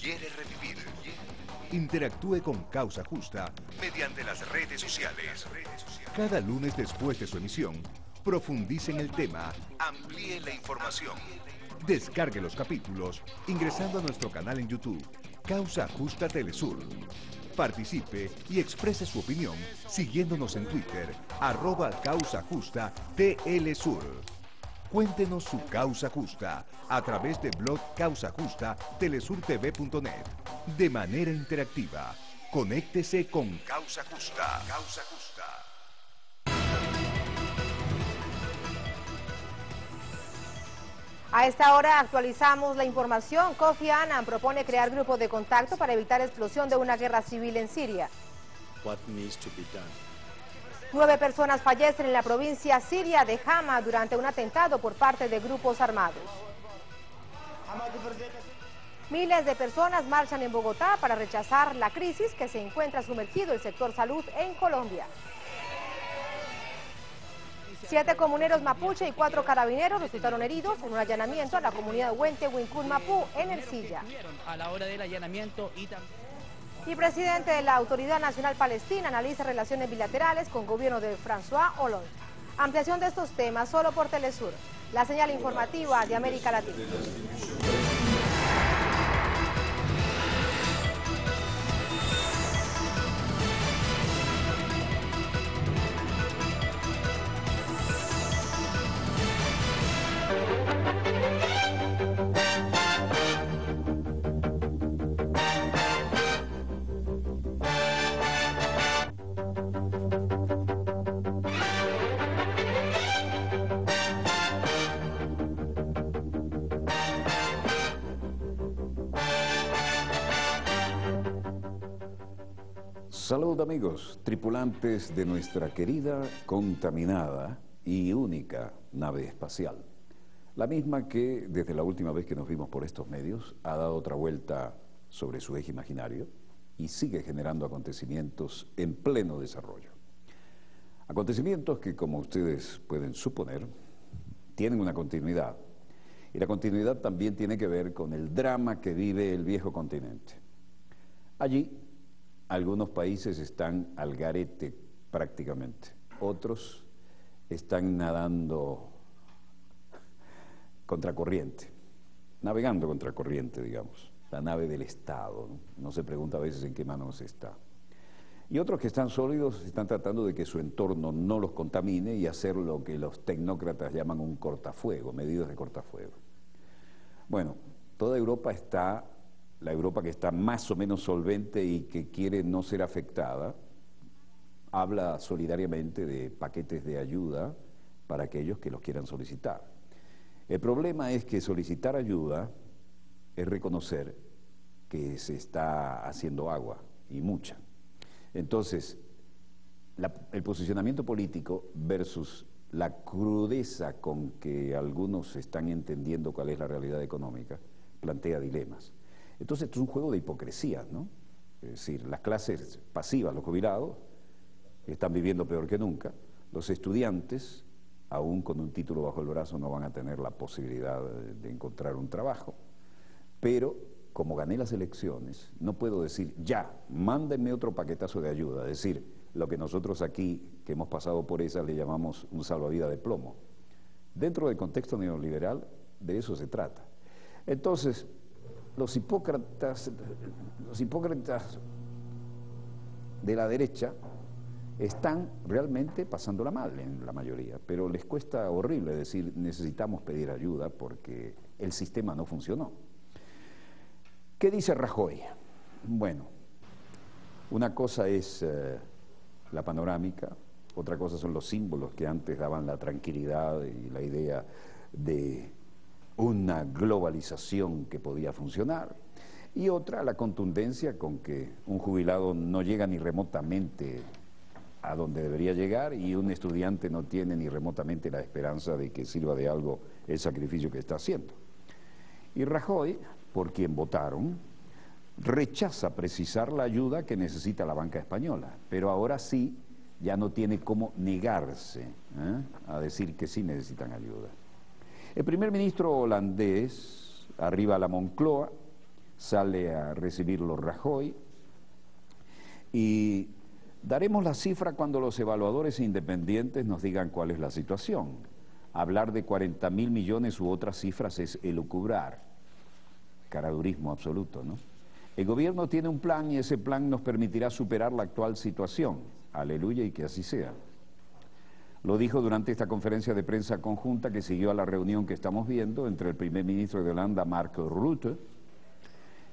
quiere revivir. Interactúe con Causa Justa mediante las redes sociales. Cada lunes después de su emisión, profundice en el tema, amplíe la información. Descargue los capítulos ingresando a nuestro canal en YouTube, Causa Justa Telesur. Participe y exprese su opinión siguiéndonos en Twitter, @CausaJustaTLSur. Cuéntenos su causa justa a través de blog Causa Justa telesurtv.net. De manera interactiva, conéctese con Causa Justa. Causa Justa. A esta hora actualizamos la información. Kofi Annan propone crear grupos de contacto para evitar explosión de una guerra civil en Siria. 9 personas fallecen en la provincia siria de Hama durante un atentado por parte de grupos armados. Miles de personas marchan en Bogotá para rechazar la crisis que se encuentra sumergido el sector salud en Colombia. 7 comuneros mapuche y 4 carabineros resultaron heridos en un allanamiento a la comunidad Huente Huincún Mapú en Ercilla. A la hora del allanamiento Y presidente de la Autoridad Nacional Palestina analiza relaciones bilaterales con gobierno de François Hollande. Ampliación de estos temas solo por Telesur, la señal informativa de América Latina. Salud amigos, tripulantes de nuestra querida, contaminada y única nave espacial. La misma que desde la última vez que nos vimos por estos medios ha dado otra vuelta sobre su eje imaginario y sigue generando acontecimientos en pleno desarrollo. Acontecimientos que, como ustedes pueden suponer, tienen una continuidad. Y la continuidad también tiene que ver con el drama que vive el viejo continente. Allí, algunos países están al garete prácticamente, otros están nadando contracorriente, navegando contracorriente, digamos, la nave del Estado, ¿no? Se pregunta a veces en qué manos está. Y otros que están sólidos están tratando de que su entorno no los contamine y hacer lo que los tecnócratas llaman un cortafuego, medidas de cortafuego. Bueno, toda Europa está... La Europa que está más o menos solvente y que quiere no ser afectada, habla solidariamente de paquetes de ayuda para aquellos que los quieran solicitar. El problema es que solicitar ayuda es reconocer que se está haciendo agua, y mucha. Entonces, el posicionamiento político versus la crudeza con que algunos están entendiendo cuál es la realidad económica, plantea dilemas. Entonces, esto es un juego de hipocresía, ¿no? Es decir, las clases pasivas, los jubilados, están viviendo peor que nunca. Los estudiantes, aún con un título bajo el brazo, no van a tener la posibilidad de encontrar un trabajo. Pero, como gané las elecciones, no puedo decir, ya, mándenme otro paquetazo de ayuda. Es decir, lo que nosotros aquí, que hemos pasado por esa, le llamamos un salvavidas de plomo. Dentro del contexto neoliberal, de eso se trata. Entonces, los hipócritas de la derecha están realmente pasándola mal en la mayoría, pero les cuesta horrible decir necesitamos pedir ayuda porque el sistema no funcionó. ¿Qué dice Rajoy? Bueno, una cosa es la panorámica, otra cosa son los símbolos que antes daban la tranquilidad y la idea de una globalización que podía funcionar, y otra, la contundencia con que un jubilado no llega ni remotamente a donde debería llegar y un estudiante no tiene ni remotamente la esperanza de que sirva de algo el sacrificio que está haciendo. Y Rajoy, por quien votaron, rechaza precisar la ayuda que necesita la banca española, pero ahora sí ya no tiene cómo negarse a decir que sí necesitan ayuda. El primer ministro holandés arriba a la Moncloa sale a recibirlo Rajoy y daremos la cifra cuando los evaluadores independientes nos digan cuál es la situación. Hablar de 40.000 millones u otras cifras es elucubrar, caradurismo absoluto, ¿no? El gobierno tiene un plan y ese plan nos permitirá superar la actual situación. Aleluya y que así sea. Lo dijo durante esta conferencia de prensa conjunta que siguió a la reunión que estamos viendo entre el primer ministro de Holanda, Mark Rutte,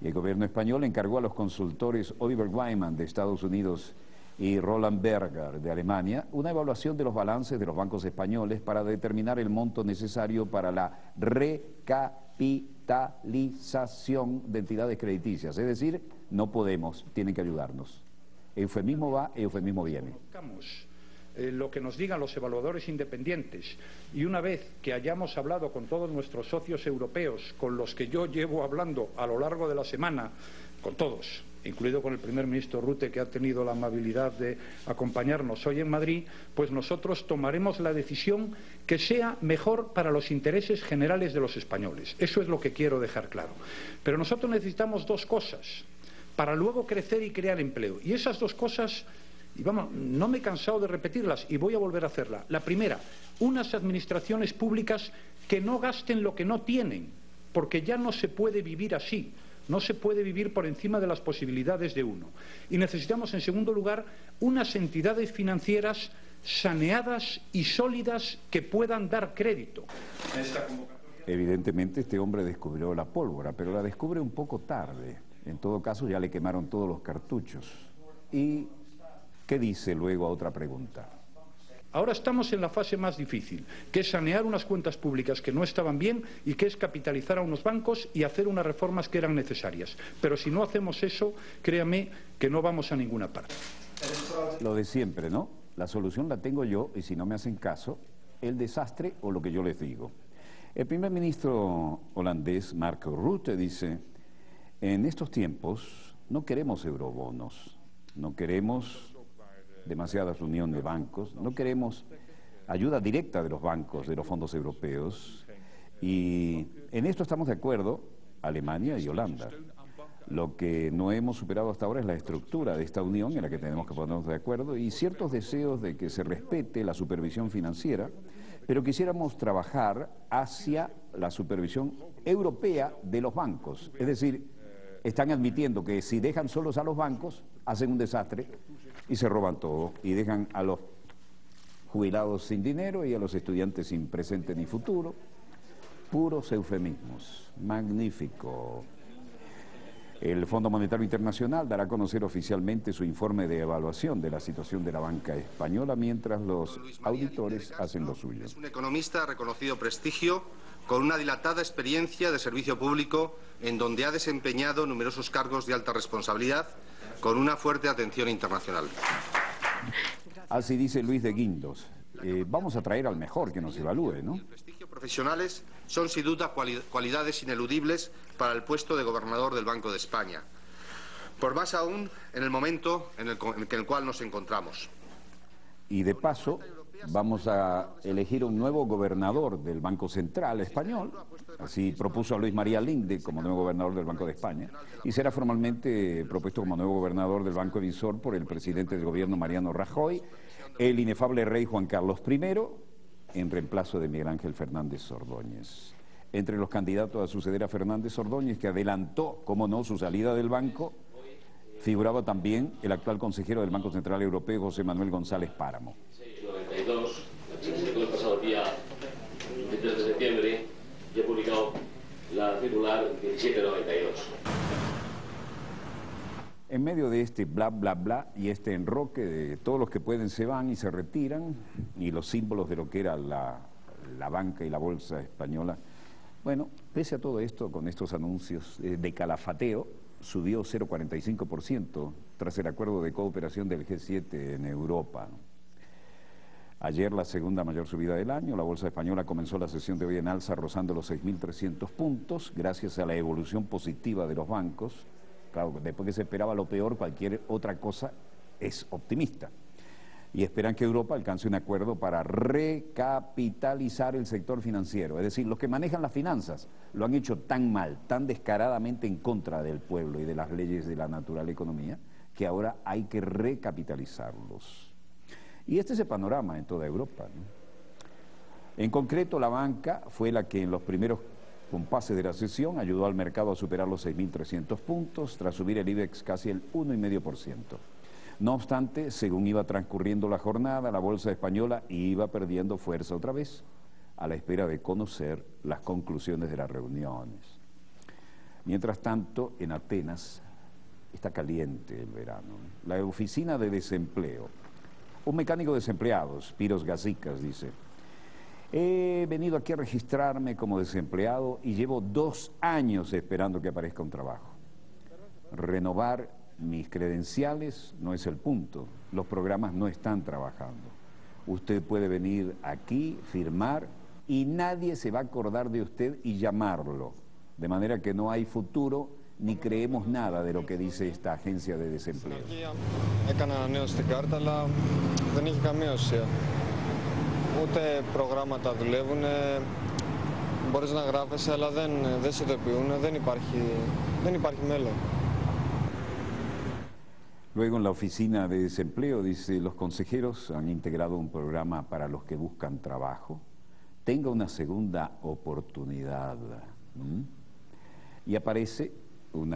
y el gobierno español encargó a los consultores Oliver Wyman de Estados Unidos y Roland Berger de Alemania una evaluación de los balances de los bancos españoles para determinar el monto necesario para la recapitalización de entidades crediticias. Es decir, no podemos, tienen que ayudarnos. Eufemismo va, eufemismo viene. Lo que nos digan los evaluadores independientes y una vez que hayamos hablado con todos nuestros socios europeos, con los que yo llevo hablando a lo largo de la semana, con todos, incluido con el primer ministro Rutte, que ha tenido la amabilidad de acompañarnos hoy en Madrid, pues nosotros tomaremos la decisión que sea mejor para los intereses generales de los españoles. Eso es lo que quiero dejar claro. Pero nosotros necesitamos dos cosas para luego crecer y crear empleo. Y esas dos cosas, y vamos, no me he cansado de repetirlas y voy a volver a hacerla. La primera, unas administraciones públicas que no gasten lo que no tienen, porque ya no se puede vivir así. No se puede vivir por encima de las posibilidades de uno. Y necesitamos, en segundo lugar, unas entidades financieras saneadas y sólidas que puedan dar crédito. Evidentemente este hombre descubrió la pólvora, pero la descubre un poco tarde. En todo caso ya le quemaron todos los cartuchos. ¿Y qué dice luego a otra pregunta? Ahora estamos en la fase más difícil, que es sanear unas cuentas públicas que no estaban bien y que es capitalizar a unos bancos y hacer unas reformas que eran necesarias. Pero si no hacemos eso, créame que no vamos a ninguna parte. Lo de siempre, ¿no? La solución la tengo yo y si no me hacen caso, el desastre o lo que yo les digo. El primer ministro holandés, Mark Rutte, dice: en estos tiempos no queremos eurobonos, no queremos demasiadas unión de bancos, no queremos ayuda directa de los bancos, de los fondos europeos, y en esto estamos de acuerdo Alemania y Holanda. Lo que no hemos superado hasta ahora es la estructura de esta unión en la que tenemos que ponernos de acuerdo y ciertos deseos de que se respete la supervisión financiera, pero quisiéramos trabajar hacia la supervisión europea de los bancos. Es decir, están admitiendo que si dejan solos a los bancos, hacen un desastre y se roban todo y dejan a los jubilados sin dinero y a los estudiantes sin presente ni futuro. Puros eufemismos. Magnífico. El Fondo Monetario Internacional dará a conocer oficialmente su informe de evaluación de la situación de la banca española mientras los auditores hacen lo suyo. Es un economista de reconocido prestigio, con una dilatada experiencia de servicio público en donde ha desempeñado numerosos cargos de alta responsabilidad con una fuerte atención internacional. Así dice Luis de Guindos. Vamos a traer al mejor que nos evalúe, ¿no? El prestigio profesionales son sin duda cualidades ineludibles para el puesto de gobernador del Banco de España, por más aún en el momento en el cual nos encontramos. Y de paso, vamos a elegir un nuevo gobernador del Banco Central Español, así propuso a Luis María Linde como nuevo gobernador del Banco de España, y será formalmente propuesto como nuevo gobernador del Banco Emisor por el presidente del gobierno Mariano Rajoy, el inefable rey Juan Carlos I, en reemplazo de Miguel Ángel Fernández Ordóñez. Entre los candidatos a suceder a Fernández Ordóñez, que adelantó, cómo no, su salida del banco, figuraba también el actual consejero del Banco Central Europeo, José Manuel González Páramo. 92, el pasado día 23 de septiembre, y he publicado la circular 1792. En medio de este bla, bla, bla y este enroque de todos los que pueden se van y se retiran, y los símbolos de lo que era la banca y la bolsa española, bueno, pese a todo esto, con estos anuncios de calafateo, subió 0,45% tras el acuerdo de cooperación del G7 en Europa. Ayer, la segunda mayor subida del año, la bolsa española comenzó la sesión de hoy en alza rozando los 6.300 puntos gracias a la evolución positiva de los bancos. Claro, después que se esperaba lo peor, cualquier otra cosa es optimista. y esperan que Europa alcance un acuerdo para recapitalizar el sector financiero. Es decir, los que manejan las finanzas lo han hecho tan mal, tan descaradamente en contra del pueblo y de las leyes de la natural economía, que ahora hay que recapitalizarlos. Y este es el panorama en toda Europa, ¿no? En concreto, la banca fue la que en los primeros compases de la sesión ayudó al mercado a superar los 6.300 puntos, tras subir el IBEX casi el 1,5%. No obstante, según iba transcurriendo la jornada, la bolsa española iba perdiendo fuerza otra vez, a la espera de conocer las conclusiones de las reuniones. Mientras tanto, en Atenas está caliente el verano. La oficina de desempleo, un mecánico desempleado, Spiros Gazikas, dice: he venido aquí a registrarme como desempleado y llevo 2 años esperando que aparezca un trabajo. Renovar mis credenciales no es el punto, los programas no están trabajando. Usted puede venir aquí, firmar, y nadie se va a acordar de usted y llamarlo. De manera que no hay futuro ni creemos nada de lo que dice esta agencia de desempleo. Έκανα ανανέωση στην κάρτα, αλλά δεν έχει καμία ουσία. Ούτε προγράμματα δουλεύουν, μπορείς να γράφεσαι, αλλά δεν σε ειδοποιούν, δεν υπάρχει μέλλον. Luego en la oficina de desempleo dice: los consejeros han integrado un programa para los que buscan trabajo. Tenga una segunda oportunidad. Y aparece un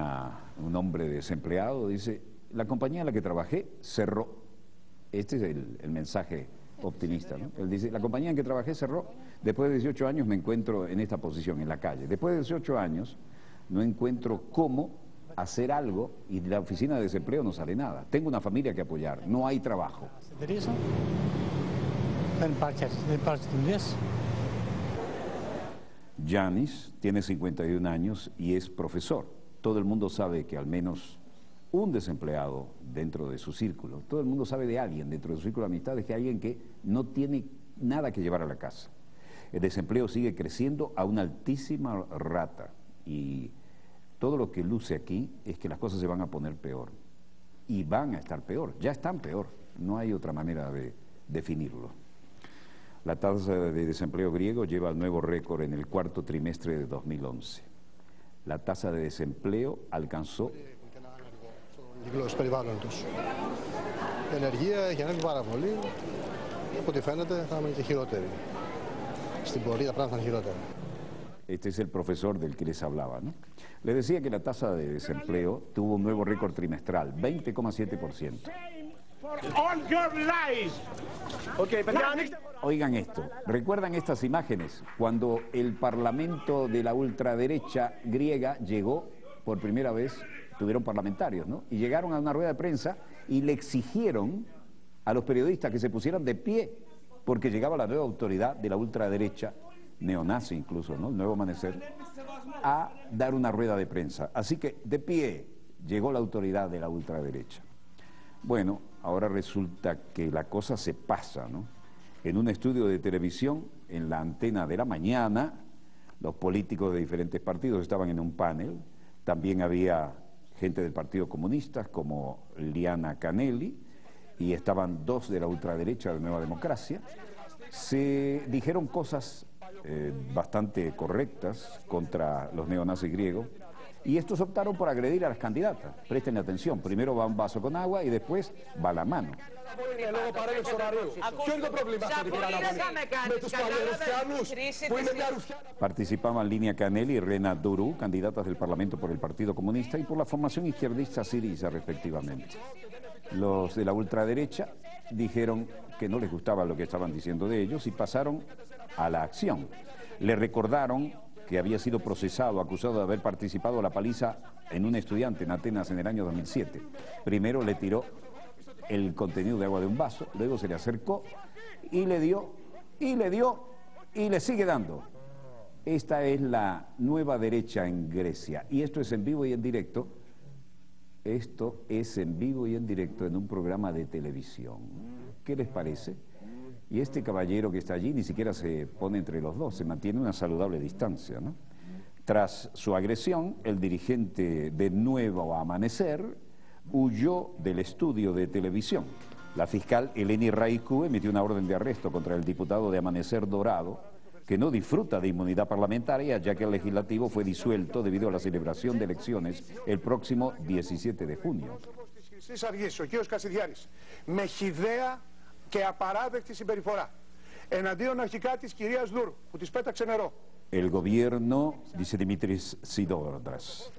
hombre desempleado, dice: la compañía en la que trabajé cerró. Este es el mensaje optimista, ¿no? Él dice: la compañía en que trabajé cerró. Después de 18 años me encuentro en esta posición, en la calle. Después de 18 años no encuentro cómo hacer algo y de la oficina de desempleo no sale nada. Tengo una familia que apoyar, no hay trabajo. Yanis tiene 51 años y es profesor. Todo el mundo sabe que al menos un desempleado dentro de su círculo, todo el mundo sabe de alguien dentro de su círculo de amistades, que hay alguien que no tiene nada que llevar a la casa. El desempleo sigue creciendo a una altísima rata y todo lo que luce aquí es que las cosas se van a poner peor. Y van a estar peor, ya están peor. No hay otra manera de definirlo. La tasa de desempleo griego lleva el nuevo récord en el 4º trimestre de 2011. La tasa de desempleo alcanzó... Κυκλώσεις περιβάλλον τους. Η ενεργεία έχει ανέβει πάρα πολύ. Από ό,τι φαίνεται θα είναι και χειρότερη. Στην πορεία τα πράγματα θα είναι χειρότερα. Este es el profesor del que les hablaba, ¿no? Le decía que la tasa de desempleo tuvo un nuevo récord trimestral, 20,7%. Oigan esto, ¿recuerdan estas imágenes? Cuando el parlamento de la ultraderecha griega llegó por primera vez, tuvieron parlamentarios, ¿no? Y llegaron a una rueda de prensa y le exigieron a los periodistas que se pusieran de pie, porque llegaba la nueva autoridad de la ultraderecha, neonazi incluso, ¿no? El Nuevo Amanecer, a dar una rueda de prensa. Así que de pie llegó la autoridad de la ultraderecha. Bueno, ahora resulta que la cosa se pasa, ¿no? En un estudio de televisión, en la antena de la mañana, los políticos de diferentes partidos estaban en un panel, también había gente del Partido Comunista como Liana Canelli, y estaban 2 de la ultraderecha de Nueva Democracia. Se dijeron cosas bastante correctas contra los neonazis griegos, y estos optaron por agredir a las candidatas. Presten atención, primero va un vaso con agua y después va la mano. Participaban Linia Canelli y Rena Duru, candidatas del Parlamento por el Partido Comunista y por la formación izquierdista Siriza, respectivamente. Los de la ultraderecha dijeron que no les gustaba lo que estaban diciendo de ellos y pasaron a la acción. Le recordaron que había sido procesado, acusado de haber participado en la paliza en un estudiante en Atenas en el año 2007. Primero le tiró el contenido de agua de un vaso, luego se le acercó y le dio, y le dio, y le sigue dando. Esta es la nueva derecha en Grecia, y esto es en vivo y en directo. Esto es en vivo y en directo en un programa de televisión. ¿Qué les parece? Y este caballero que está allí ni siquiera se pone entre los dos, se mantiene una saludable distancia, ¿no? Tras su agresión, el dirigente de Nuevo Amanecer huyó del estudio de televisión. La fiscal Eleni Raicu emitió una orden de arresto contra el diputado de Amanecer Dorado, que no disfruta de inmunidad parlamentaria, ya que el legislativo fue disuelto debido a la celebración de elecciones el próximo 17 de junio. Ο κ. Κασιδιάρης με χυδαία και απαράδεκτη συμπεριφορά εναντίον αρχικά της κυρίας Δούρ που της πέταξε νερό. El gobierno, dice Dimitris Siodras,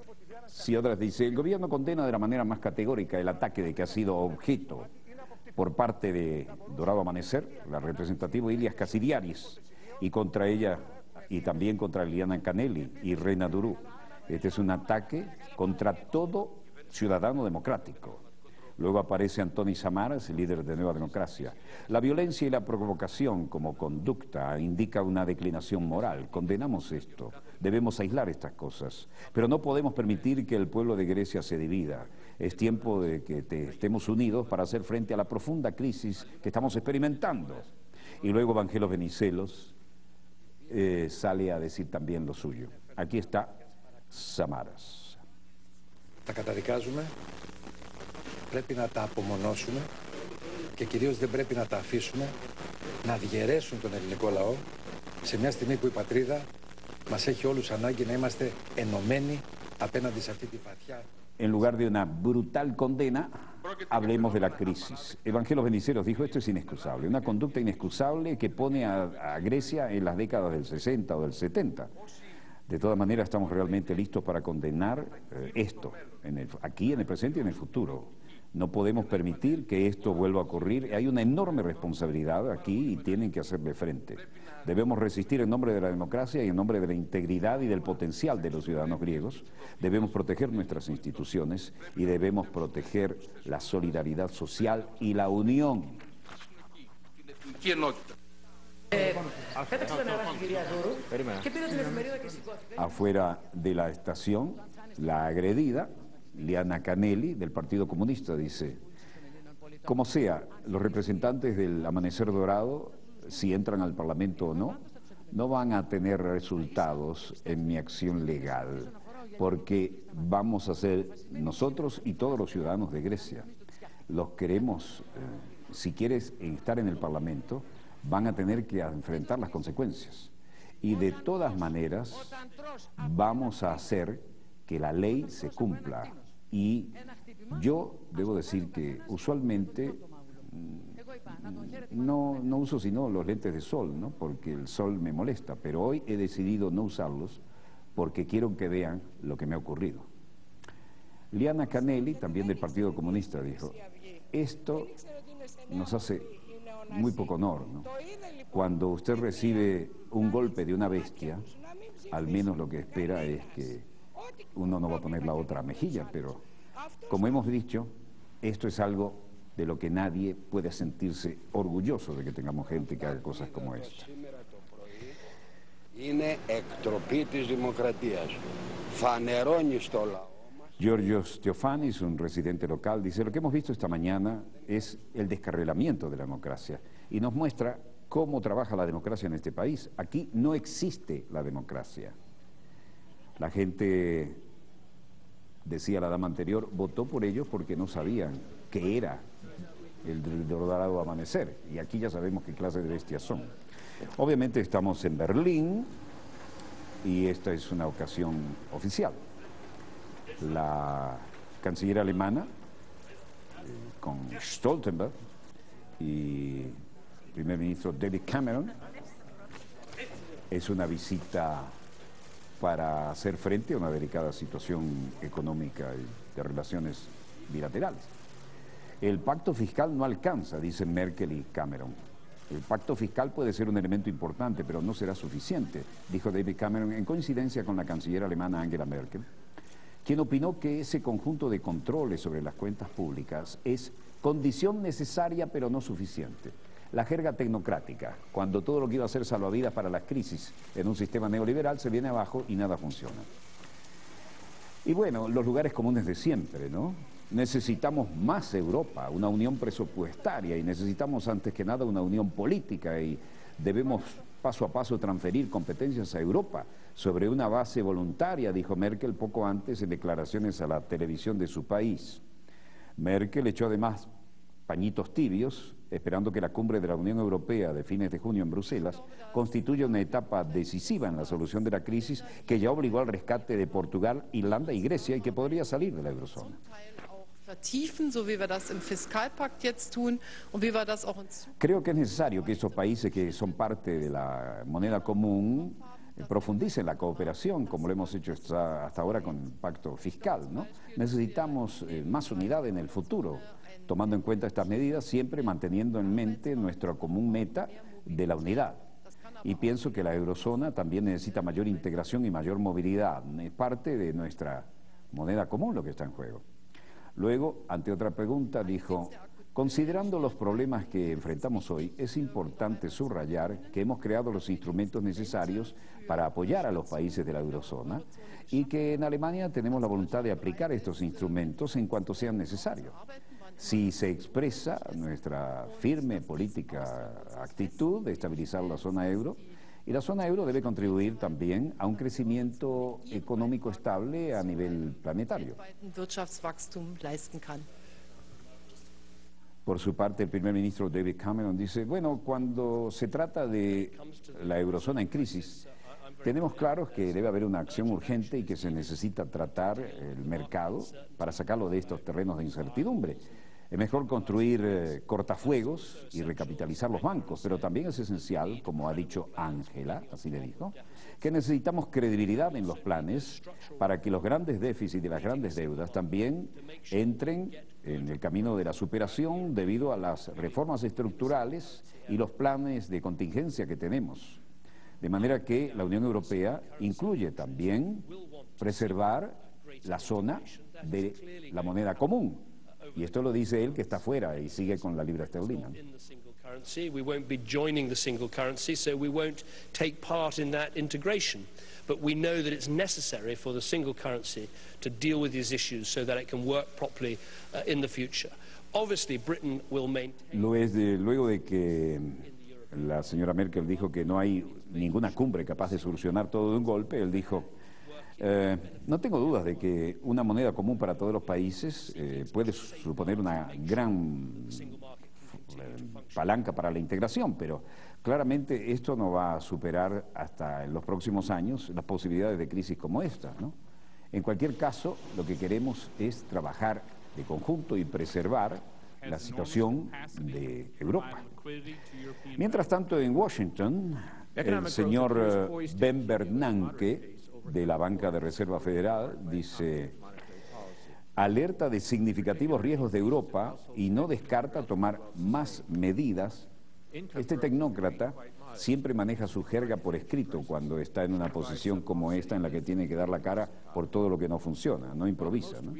dice, el gobierno condena de la manera más categórica el ataque de que ha sido objeto por parte de Dorado Amanecer, la representativa Ilias Kasidiaris, y contra ella, y también contra Liana Canelli y Reina Durú. Este es un ataque contra todo ciudadano democrático. Luego aparece Antoni Samaras, el líder de Nueva Democracia. La violencia y la provocación como conducta indica una declinación moral. Condenamos esto. Debemos aislar estas cosas. Pero no podemos permitir que el pueblo de Grecia se divida. Es tiempo de que estemos unidos para hacer frente a la profunda crisis que estamos experimentando. Y luego Evangelos Venizelos sale a decir también lo suyo. Aquí está Samaras. Τα καταδικάζουμε, πρέπει να τα απομονώσουμε και κυρίως δεν πρέπει να τα αφήσουμε να διαιρέσουν τον ελληνικό λαό σε μια στιγμή που η πατρίδα μας έχει όλους ανάγκη να είμαστε ενωμένοι απέναντι σε αυτή τη βαθιά. En lugar de una brutal condena, hablemos de la crisis. Evangelos Venizelos dijo, esto es inexcusable, una conducta inexcusable que pone a Grecia en las décadas del 60 o del 70. De todas maneras, estamos realmente listos para condenar esto, aquí en el presente y en el futuro. No podemos permitir que esto vuelva a ocurrir. Hay una enorme responsabilidad aquí y tienen que hacerle frente. Debemos resistir en nombre de la democracia y en nombre de la integridad y del potencial de los ciudadanos griegos. Debemos proteger nuestras instituciones y debemos proteger la solidaridad social y la unión. Afuera de la estación, la agredida, Liana Canelli, del Partido Comunista, dice, como sea, los representantes del Amanecer Dorado, si entran al Parlamento o no, no van a tener resultados en mi acción legal, porque vamos a ser nosotros y todos los ciudadanos de Grecia. Los queremos, si quieres estar en el Parlamento, van a tener que enfrentar las consecuencias. Y de todas maneras, vamos a hacer que la ley se cumpla. Y yo debo decir que usualmente no uso sino los lentes de sol, ¿no? Porque el sol me molesta, pero hoy he decidido no usarlos porque quiero que vean lo que me ha ocurrido. Liana Canelli, también del Partido Comunista, dijo, esto nos hace muy poco honor, ¿no? Cuando usted recibe un golpe de una bestia, al menos lo que espera es que uno no va a poner la otra mejilla, pero como hemos dicho, esto es algo de lo que nadie puede sentirse orgulloso de que tengamos gente que haga cosas como esta. Giorgios Theophanis, un residente local, dice, lo que hemos visto esta mañana es el descarrilamiento de la democracia y nos muestra cómo trabaja la democracia en este país. Aquí no existe la democracia. La gente, decía la dama anterior, votó por ellos porque no sabían qué era el Dorado Amanecer. Y aquí ya sabemos qué clase de bestias son. Obviamente estamos en Berlín y esta es una ocasión oficial. La canciller alemana, con Stoltenberg y el primer ministro David Cameron, es una visita para hacer frente a una delicada situación económica y de relaciones bilaterales. El pacto fiscal no alcanza, dicen Merkel y Cameron. El pacto fiscal puede ser un elemento importante, pero no será suficiente, dijo David Cameron en coincidencia con la canciller alemana Angela Merkel, quien opinó que ese conjunto de controles sobre las cuentas públicas es condición necesaria pero no suficiente. La jerga tecnocrática, cuando todo lo que iba a ser salvavidas para las crisis en un sistema neoliberal se viene abajo y nada funciona. Y bueno, los lugares comunes de siempre, ¿no? Necesitamos más Europa, una unión presupuestaria y necesitamos antes que nada una unión política y debemos paso a paso transferir competencias a Europa sobre una base voluntaria, dijo Merkel poco antes en declaraciones a la televisión de su país. Merkel echó además pañitos tibios, esperando que la cumbre de la Unión Europea de fines de junio en Bruselas constituya una etapa decisiva en la solución de la crisis que ya obligó al rescate de Portugal, Irlanda y Grecia y que podría salir de la eurozona. Creo que es necesario que estos países que son parte de la moneda común profundicen la cooperación, como lo hemos hecho hasta ahora con el pacto fiscal, ¿no? Necesitamos más unidad en el futuro, tomando en cuenta estas medidas, siempre manteniendo en mente nuestra común meta de la unidad. Y pienso que la eurozona también necesita mayor integración y mayor movilidad. Es parte de nuestra moneda común lo que está en juego. Luego, ante otra pregunta, dijo: considerando los problemas que enfrentamos hoy, es importante subrayar que hemos creado los instrumentos necesarios para apoyar a los países de la eurozona y que en Alemania tenemos la voluntad de aplicar estos instrumentos en cuanto sean necesarios. Si se expresa nuestra firme política actitud de estabilizar la zona euro, y la zona euro debe contribuir también a un crecimiento económico estable a nivel planetario. Por su parte, el primer ministro David Cameron dice: bueno, cuando se trata de la eurozona en crisis, tenemos claro que debe haber una acción urgente y que se necesita tratar el mercado para sacarlo de estos terrenos de incertidumbre. Es mejor construir cortafuegos y recapitalizar los bancos, pero también es esencial, como ha dicho Angela, así le dijo, que necesitamos credibilidad en los planes para que los grandes déficits y las grandes deudas también entren en el camino de la superación debido a las reformas estructurales y los planes de contingencia que tenemos. De manera que la Unión Europea incluye también preservar la zona de la moneda común. Y esto lo dice él, que está fuera y sigue con la libra esterlina. We won't be joining the single currency, so we won't take part in that integration. But we know that it's necessary for the single currency to deal with these issues so that it can work properly in the future. Obviously, Britain will maintain... Luego de que la señora Merkel dijo que no hay ninguna cumbre capaz de solucionar todo de un golpe, él dijo: no tengo dudas de que una moneda común para todos los países puede suponer una gran palanca para la integración, pero claramente esto no va a superar hasta en los próximos años las posibilidades de crisis como esta, ¿no? En cualquier caso, lo que queremos es trabajar de conjunto y preservar la situación de Europa. Mientras tanto, en Washington, el señor Ben Bernanke, de la Banca de Reserva Federal, dice: alerta de significativos riesgos de Europa y no descarta tomar más medidas. Este tecnócrata siempre maneja su jerga por escrito cuando está en una posición como esta en la que tiene que dar la cara por todo lo que no funciona, no improvisa, ¿no?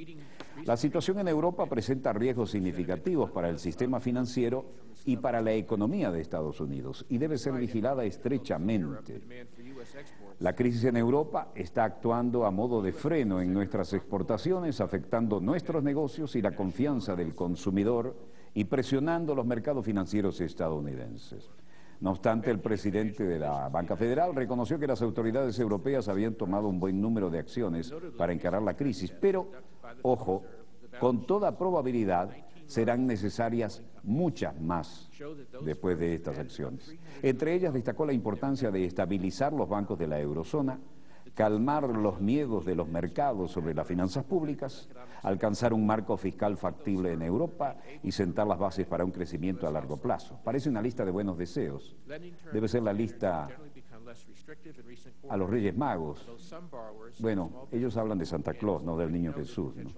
La situación en Europa presenta riesgos significativos para el sistema financiero y para la economía de Estados Unidos y debe ser vigilada estrechamente. La crisis en Europa está actuando a modo de freno en nuestras exportaciones, afectando nuestros negocios y la confianza del consumidor y presionando los mercados financieros estadounidenses. No obstante, el presidente de la Banca Federal reconoció que las autoridades europeas habían tomado un buen número de acciones para encarar la crisis, pero, ojo, con toda probabilidad serán necesarias muchas más después de estas acciones. Entre ellas destacó la importancia de estabilizar los bancos de la eurozona, calmar los miedos de los mercados sobre las finanzas públicas, alcanzar un marco fiscal factible en Europa y sentar las bases para un crecimiento a largo plazo. Parece una lista de buenos deseos. Debe ser la lista a los Reyes Magos. Bueno, ellos hablan de Santa Claus, no del Niño Jesús, ¿no?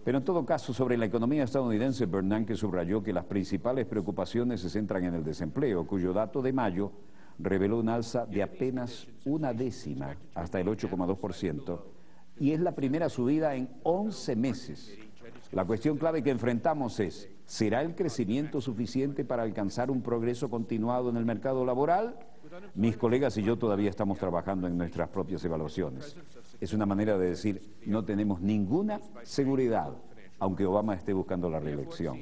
Pero en todo caso, sobre la economía estadounidense, Bernanke subrayó que las principales preocupaciones se centran en el desempleo, cuyo dato de mayo reveló un alza de apenas una décima, hasta el 8,2%, y es la primera subida en 11 meses. La cuestión clave que enfrentamos es: ¿será el crecimiento suficiente para alcanzar un progreso continuado en el mercado laboral? Mis colegas y yo todavía estamos trabajando en nuestras propias evaluaciones. Es una manera de decir: no tenemos ninguna seguridad, aunque Obama esté buscando la reelección.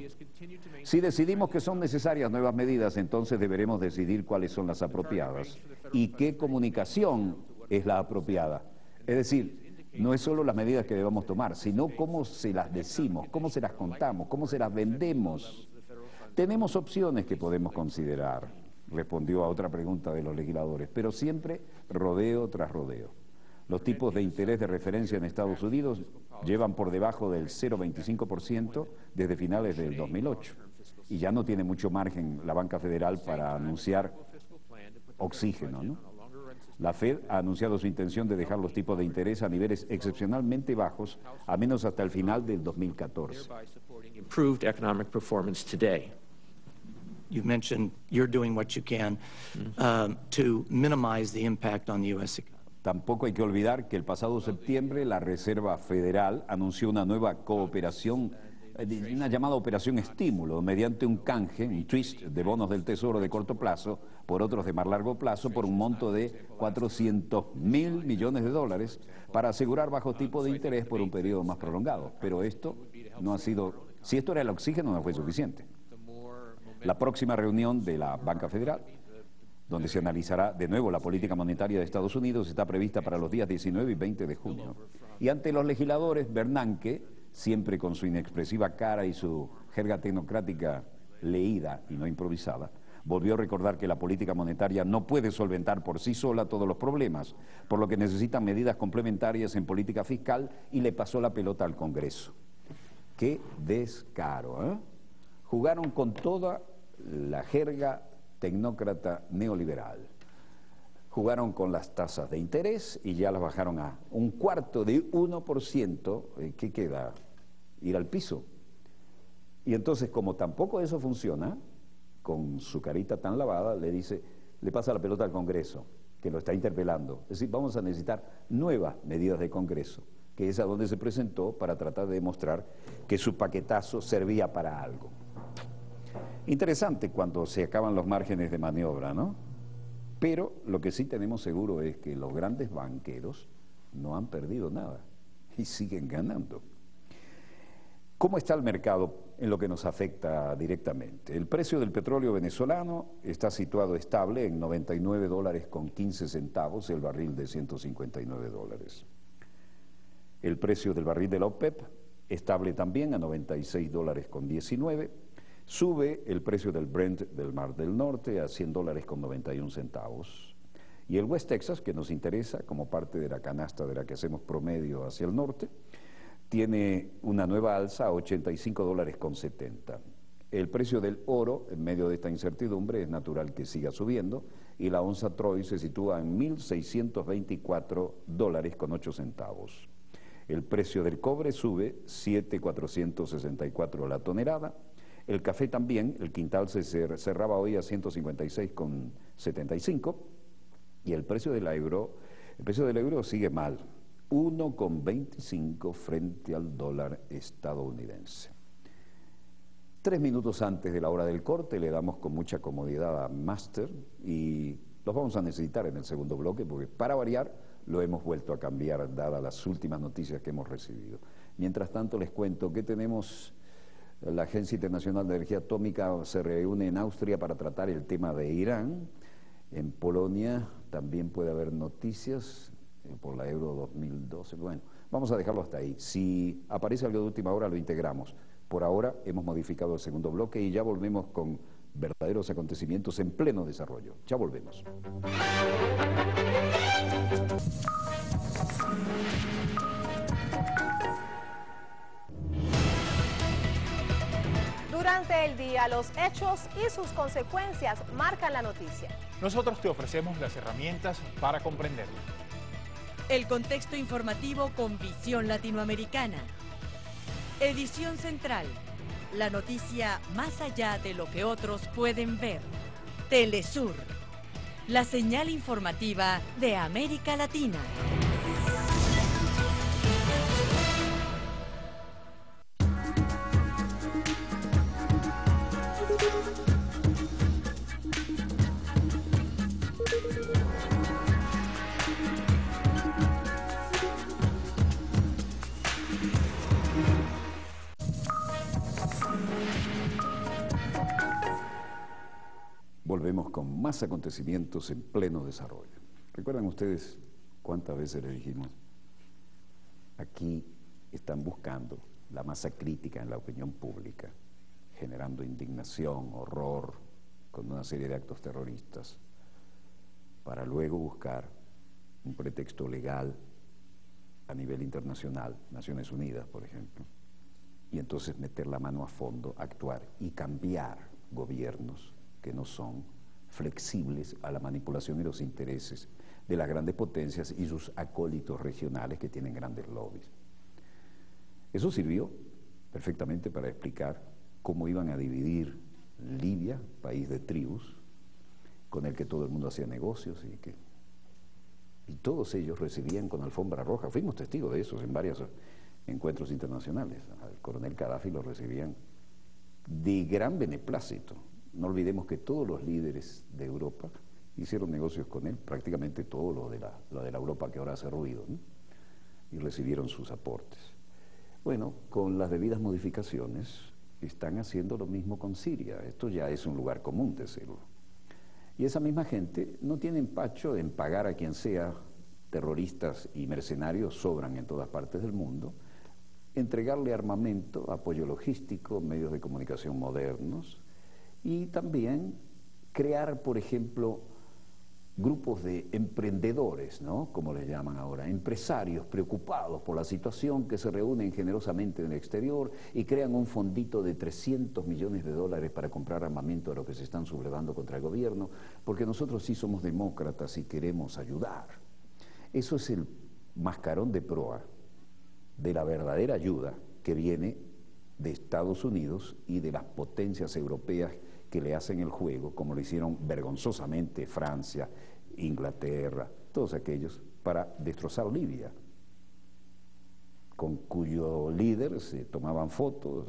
Si decidimos que son necesarias nuevas medidas, entonces deberemos decidir cuáles son las apropiadas y qué comunicación es la apropiada. Es decir, no es solo las medidas que debamos tomar, sino cómo se las decimos, cómo se las contamos, cómo se las vendemos. Tenemos opciones que podemos considerar, respondió a otra pregunta de los legisladores, pero siempre rodeo tras rodeo. Los tipos de interés de referencia en Estados Unidos llevan por debajo del 0,25% desde finales del 2008 y ya no tiene mucho margen la banca federal para anunciar oxígeno, ¿no? La Fed ha anunciado su intención de dejar los tipos de interés a niveles excepcionalmente bajos, a menos hasta el final del 2014. Improved economic performance today. You mentioned you're doing what you can to minimize the impact on the U.S. economy. Tampoco hay que olvidar que el pasado septiembre la Reserva Federal anunció una nueva cooperación, una llamada Operación Estímulo, mediante un canje, un twist de bonos del Tesoro de corto plazo por otros de más largo plazo por un monto de $400.000 millones para asegurar bajos tipos de interés por un periodo más prolongado. Pero esto no ha sido, si esto era el oxígeno, no fue suficiente. La próxima reunión de la Banca Federal, donde se analizará de nuevo la política monetaria de Estados Unidos, está prevista para los días 19 y 20 de junio. Y ante los legisladores, Bernanke, siempre con su inexpresiva cara y su jerga tecnocrática leída y no improvisada, volvió a recordar que la política monetaria no puede solventar por sí sola todos los problemas, por lo que necesitan medidas complementarias en política fiscal, y le pasó la pelota al Congreso. ¡Qué descaro! ¿Eh? Jugaron con toda la jerga tecnócrata neoliberal. Jugaron con las tasas de interés y ya las bajaron a 1/4%. ¿Qué queda? Ir al piso. Y entonces, como tampoco eso funciona, con su carita tan lavada, le pasa la pelota al Congreso, que lo está interpelando. Es decir, vamos a necesitar nuevas medidas de Congreso, que es a donde se presentó para tratar de demostrar que su paquetazo servía para algo. Interesante cuando se acaban los márgenes de maniobra, ¿no? Pero lo que sí tenemos seguro es que los grandes banqueros no han perdido nada y siguen ganando. ¿Cómo está el mercado en lo que nos afecta directamente? El precio del petróleo venezolano está situado estable en $99.15 el barril de $159. El precio del barril de la OPEP estable también a $96.19. Sube el precio del Brent del Mar del Norte a $100.91. Y el West Texas, que nos interesa como parte de la canasta de la que hacemos promedio hacia el norte, tiene una nueva alza a $85.70. El precio del oro, en medio de esta incertidumbre, es natural que siga subiendo, y la onza Troy se sitúa en $1.624.08. El precio del cobre sube $7.464 la tonelada. El café también, el quintal se cerraba hoy a 156,75, y el precio del euro sigue mal, 1,25 frente al dólar estadounidense. 3 minutos antes de la hora del corte le damos con mucha comodidad a Master, y los vamos a necesitar en el segundo bloque porque, para variar, lo hemos vuelto a cambiar dadas las últimas noticias que hemos recibido. Mientras tanto les cuento que tenemos... La Agencia Internacional de Energía Atómica se reúne en Austria para tratar el tema de Irán. En Polonia también puede haber noticias por la Euro 2012. Bueno, vamos a dejarlo hasta ahí. Si aparece algo de última hora, lo integramos. Por ahora hemos modificado el segundo bloque y ya volvemos con verdaderos acontecimientos en pleno desarrollo. Ya volvemos. Durante el día, los hechos y sus consecuencias marcan la noticia. Nosotros te ofrecemos las herramientas para comprenderlo. El contexto informativo con visión latinoamericana. Edición central. La noticia más allá de lo que otros pueden ver. Telesur. La señal informativa de América Latina. Volvemos con más acontecimientos en pleno desarrollo. ¿Recuerdan ustedes cuántas veces les dijimos? Aquí están buscando la masa crítica en la opinión pública, generando indignación, horror, con una serie de actos terroristas, para luego buscar un pretexto legal a nivel internacional, Naciones Unidas, por ejemplo, y entonces meter la mano a fondo, actuar y cambiar gobiernos que no son flexibles a la manipulación y los intereses de las grandes potencias y sus acólitos regionales que tienen grandes lobbies. Eso sirvió perfectamente para explicar cómo iban a dividir Libia, país de tribus, con el que todo el mundo hacía negocios y todos ellos recibían con alfombra roja. Fuimos testigos de eso en varios encuentros internacionales. Al coronel Gaddafi lo recibían de gran beneplácito. No olvidemos que todos los líderes de Europa hicieron negocios con él, prácticamente todo lo de la Europa que ahora hace ruido, ¿no? Y recibieron sus aportes. Bueno, con las debidas modificaciones, están haciendo lo mismo con Siria. Esto ya es un lugar común decirlo. Y esa misma gente no tiene empacho en pagar a quien sea, terroristas y mercenarios sobran en todas partes del mundo, entregarle armamento, apoyo logístico, medios de comunicación modernos y también crear, por ejemplo, grupos de emprendedores, ¿no? Como les llaman ahora, empresarios preocupados por la situación que se reúnen generosamente en el exterior y crean un fondito de 300 millones de dólares para comprar armamento a los que se están sublevando contra el gobierno, porque nosotros sí somos demócratas y queremos ayudar. Eso es el mascarón de proa de la verdadera ayuda que viene de Estados Unidos y de las potencias europeas que le hacen el juego, como lo hicieron vergonzosamente Francia, Inglaterra, todos aquellos, para destrozar Libia, con cuyo líder se tomaban fotos,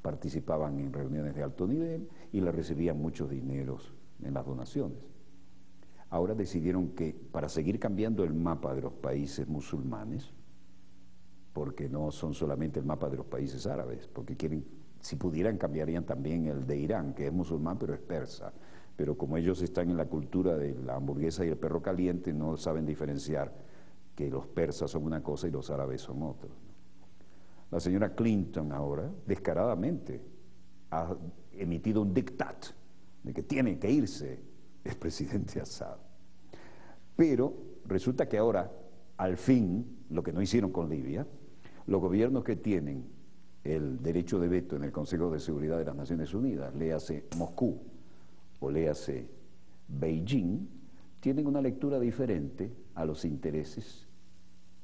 participaban en reuniones de alto nivel y le recibían muchos dineros en las donaciones. Ahora decidieron que para seguir cambiando el mapa de los países musulmanes, porque no son solamente el mapa de los países árabes, porque quieren, si pudieran cambiarían también el de Irán, que es musulmán pero es persa, pero como ellos están en la cultura de la hamburguesa y el perro caliente, no saben diferenciar que los persas son una cosa y los árabes son otros. La señora Clinton ahora, descaradamente, ha emitido un diktat de que tiene que irse el presidente Assad. Pero resulta que ahora, al fin, lo que no hicieron con Libia, los gobiernos que tienen el derecho de veto en el Consejo de Seguridad de las Naciones Unidas, léase Moscú o léase Beijing, tienen una lectura diferente a los intereses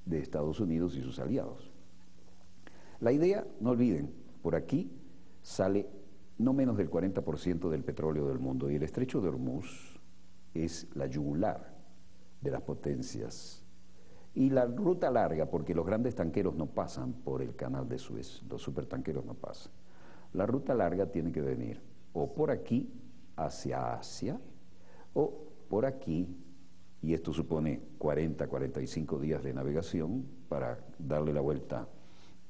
de Estados Unidos y sus aliados. La idea, no olviden, por aquí sale no menos del 40% del petróleo del mundo y el estrecho de Hormuz es la yugular de las potencias. Y la ruta larga, porque los grandes tanqueros no pasan por el canal de Suez, los supertanqueros no pasan. La ruta larga tiene que venir o por aquí hacia Asia o por aquí, y esto supone 40, 45 días de navegación para darle la vuelta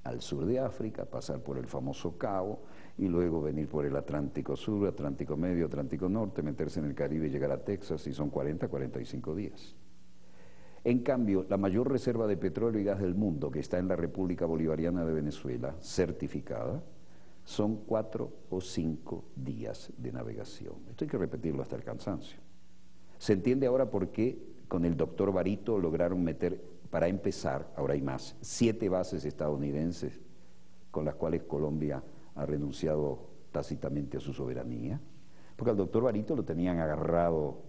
al sur de África, pasar por el famoso Cabo y luego venir por el Atlántico Sur, Atlántico Medio, Atlántico Norte, meterse en el Caribe y llegar a Texas, y son 40, 45 días. En cambio, la mayor reserva de petróleo y gas del mundo, que está en la República Bolivariana de Venezuela, certificada, son 4 o 5 días de navegación. Esto hay que repetirlo hasta el cansancio. Se entiende ahora por qué con el doctor Barito lograron meter, para empezar, ahora hay más, 7 bases estadounidenses con las cuales Colombia ha renunciado tácitamente a su soberanía, porque al doctor Barito lo tenían agarrado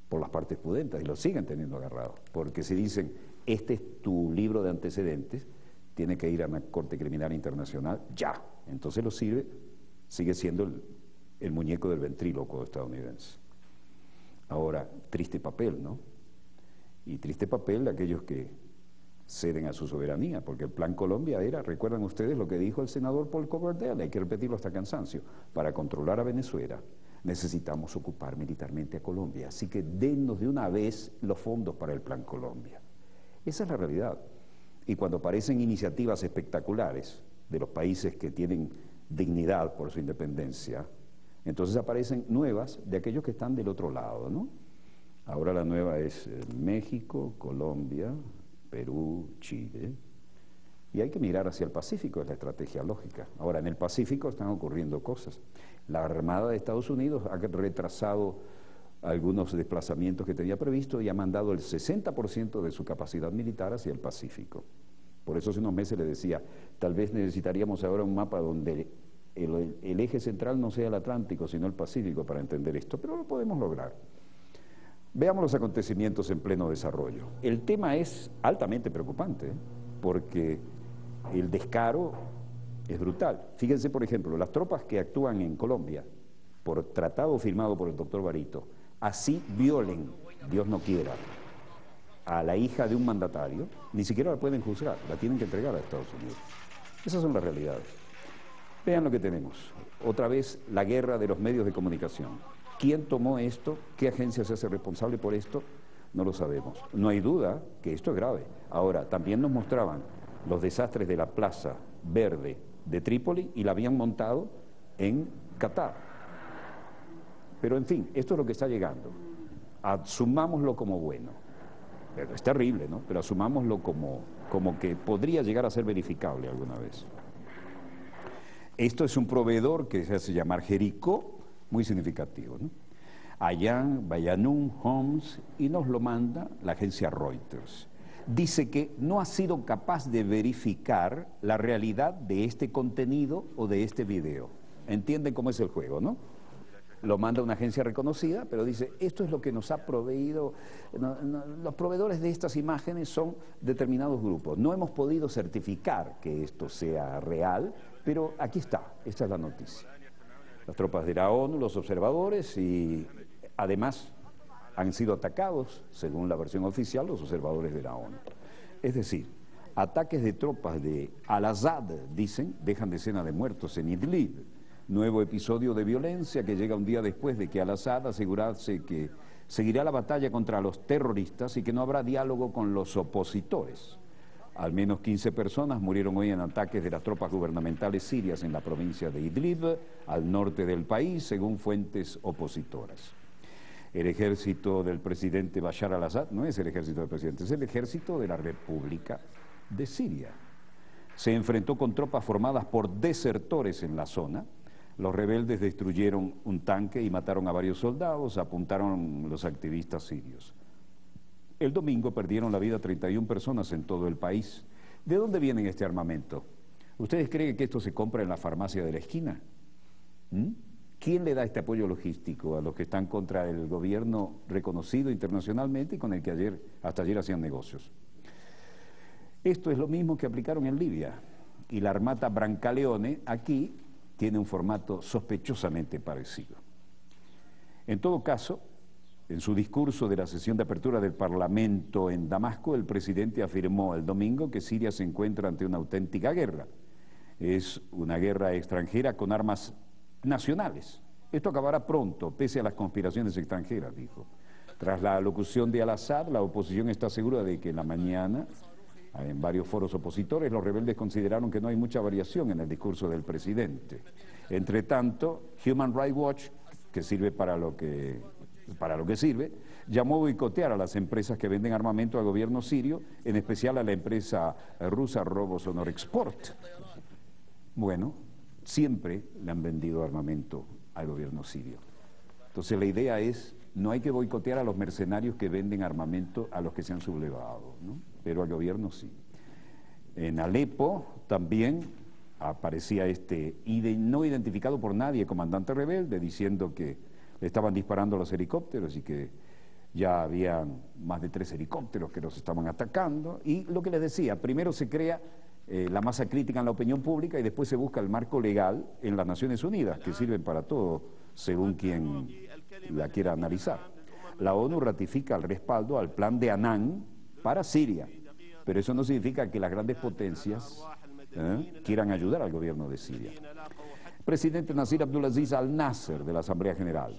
por las partes pudentas y lo siguen teniendo agarrado, porque si dicen, este es tu libro de antecedentes, tiene que ir a una Corte Criminal Internacional, ya, entonces lo sigue siendo el muñeco del ventríloco estadounidense. Ahora, triste papel, ¿no? Y triste papel de aquellos que ceden a su soberanía, porque el Plan Colombia era, recuerdan ustedes lo que dijo el senador Paul Coverdale, hay que repetirlo hasta cansancio, para controlar a Venezuela necesitamos ocupar militarmente a Colombia, así que dennos de una vez los fondos para el Plan Colombia. Esa es la realidad. Y cuando aparecen iniciativas espectaculares de los países que tienen dignidad por su independencia, entonces aparecen nuevas de aquellos que están del otro lado, ¿no? Ahora la nueva es México, Colombia, Perú, Chile, Y hay que mirar hacia el Pacífico, es la estrategia lógica. Ahora, en el Pacífico están ocurriendo cosas. La Armada de Estados Unidos ha retrasado algunos desplazamientos que tenía previsto y ha mandado el 60% de su capacidad militar hacia el Pacífico. Por eso hace unos meses le decía, tal vez necesitaríamos ahora un mapa donde el eje central no sea el Atlántico, sino el Pacífico para entender esto, pero lo podemos lograr. Veamos los acontecimientos en pleno desarrollo. El tema es altamente preocupante, porque el descaro es brutal. Fíjense, por ejemplo, las tropas que actúan en Colombia, por tratado firmado por el doctor Barito, así violen, Dios no quiera, a la hija de un mandatario, ni siquiera la pueden juzgar, la tienen que entregar a Estados Unidos. Esas son las realidades. Vean lo que tenemos. Otra vez, la guerra de los medios de comunicación. ¿Quién tomó esto? ¿Qué agencia se hace responsable por esto? No lo sabemos. No hay duda que esto es grave. Ahora, también nos mostraban los desastres de la Plaza Verde de Trípoli y la habían montado en Qatar. Pero en fin, esto es lo que está llegando. Asumámoslo como bueno. Pero es terrible, ¿no? Pero asumámoslo como que podría llegar a ser verificable alguna vez. Esto es un proveedor que se hace llamar Jericó, muy significativo, ¿no? Ayan, Bayanum, Homs, y nos lo manda la agencia Reuters. Dice que no ha sido capaz de verificar la realidad de este contenido o de este video. ¿Entienden cómo es el juego, no? Lo manda una agencia reconocida, pero dice, esto es lo que nos ha proveído, los proveedores de estas imágenes son determinados grupos. No hemos podido certificar que esto sea real, pero aquí está, esta es la noticia. Las tropas de la ONU, los observadores, y además han sido atacados, según la versión oficial, los observadores de la ONU. Es decir, ataques de tropas de Al-Assad, dicen, dejan decenas de muertos en Idlib. Nuevo episodio de violencia que llega un día después de que Al-Assad asegurase que seguirá la batalla contra los terroristas y que no habrá diálogo con los opositores. Al menos 15 personas murieron hoy en ataques de las tropas gubernamentales sirias en la provincia de Idlib, al norte del país, según fuentes opositoras. El ejército del presidente Bashar al-Assad no es el ejército del presidente, es el ejército de la República de Siria. Se enfrentó con tropas formadas por desertores en la zona. Los rebeldes destruyeron un tanque y mataron a varios soldados, apuntaron los activistas sirios. El domingo perdieron la vida 31 personas en todo el país. ¿De dónde viene este armamento? ¿Ustedes creen que esto se compra en la farmacia de la esquina? ¿Quién le da este apoyo logístico a los que están contra el gobierno reconocido internacionalmente y con el que hasta ayer hacían negocios? Esto es lo mismo que aplicaron en Libia. Y la Armata Brancaleone aquí tiene un formato sospechosamente parecido. En todo caso, en su discurso de la sesión de apertura del Parlamento en Damasco, el presidente afirmó el domingo que Siria se encuentra ante una auténtica guerra. Es una guerra extranjera con armas nacionales. Esto acabará pronto, pese a las conspiraciones extranjeras, dijo. Tras la alocución de Al-Assad, la oposición está segura de que en la mañana, en varios foros opositores, los rebeldes consideraron que no hay mucha variación en el discurso del presidente. Entre tanto, Human Rights Watch, que sirve para lo que sirve, llamó a boicotear a las empresas que venden armamento al gobierno sirio, en especial a la empresa rusa Robosonorexport. Bueno, siempre le han vendido armamento al gobierno sirio. Entonces la idea es, no hay que boicotear a los mercenarios que venden armamento a los que se han sublevado, ¿no? Pero al gobierno sí. En Alepo también aparecía no identificado por nadie, comandante rebelde, diciendo que le estaban disparando los helicópteros y que ya habían más de 3 helicópteros que los estaban atacando. Y lo que les decía, primero se crea la masa crítica en la opinión pública y después se busca el marco legal en las Naciones Unidas, que sirven para todo, según quien la quiera analizar. La ONU ratifica el respaldo al plan de Anán para Siria, pero eso no significa que las grandes potencias quieran ayudar al gobierno de Siria. El presidente Nasir Abdulaziz Al-Nasser de la Asamblea General,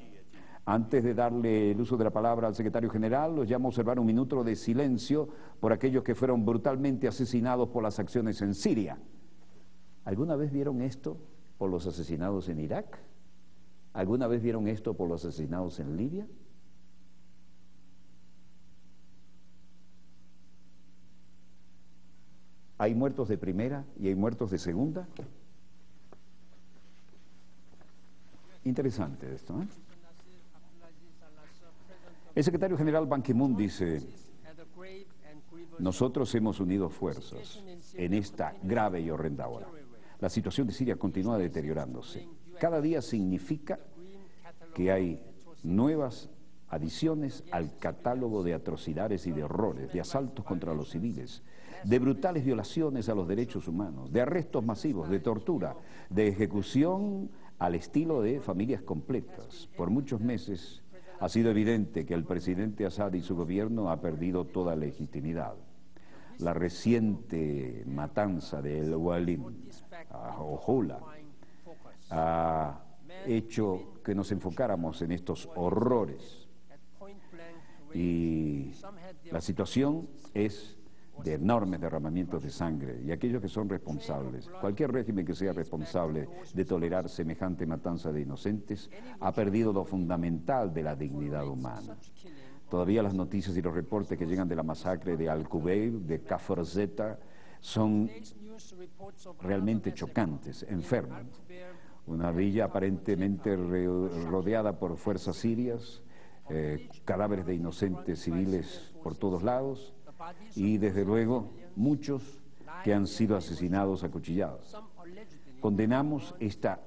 antes de darle el uso de la palabra al secretario general, los llama a observar un minuto de silencio por aquellos que fueron brutalmente asesinados por las acciones en Siria. ¿Alguna vez vieron esto por los asesinados en Irak? ¿Alguna vez vieron esto por los asesinados en Libia? ¿Hay muertos de primera y hay muertos de segunda? Interesante esto, ¿eh? El secretario general Ban Ki-moon dice: nosotros hemos unido fuerzas en esta grave y horrenda hora. La situación de Siria continúa deteriorándose. Cada día significa que hay nuevas adiciones al catálogo de atrocidades y de horrores, de asaltos contra los civiles, de brutales violaciones a los derechos humanos, de arrestos masivos, de tortura, de ejecución al estilo de familias completas. Por muchos meses ha sido evidente que el presidente Assad y su gobierno ha perdido toda legitimidad. La reciente matanza de El Walim o Hula ha hecho que nos enfocáramos en estos horrores, y la situación es de enormes derramamientos de sangre, y aquellos que son responsables, cualquier régimen que sea responsable de tolerar semejante matanza de inocentes, ha perdido lo fundamental de la dignidad humana. Todavía las noticias y los reportes que llegan de la masacre de Al-Qubayr, de Kafr Zeta, son realmente chocantes, enferman. Una villa aparentemente rodeada por fuerzas sirias, cadáveres de inocentes civiles por todos lados, y desde luego muchos que han sido asesinados a cuchilladas. Condenamos esta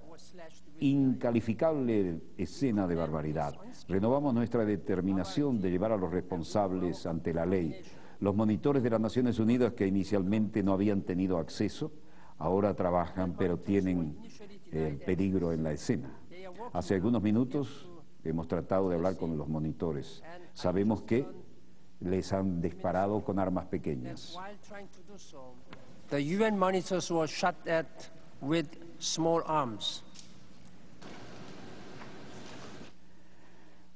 incalificable escena de barbaridad. Renovamos nuestra determinación de llevar a los responsables ante la ley. Los monitores de las Naciones Unidas, que inicialmente no habían tenido acceso, ahora trabajan, pero tienen el peligro en la escena. Hace algunos minutos hemos tratado de hablar con los monitores. Sabemos que les han disparado con armas pequeñas. The UN monitors were shot at with small arms.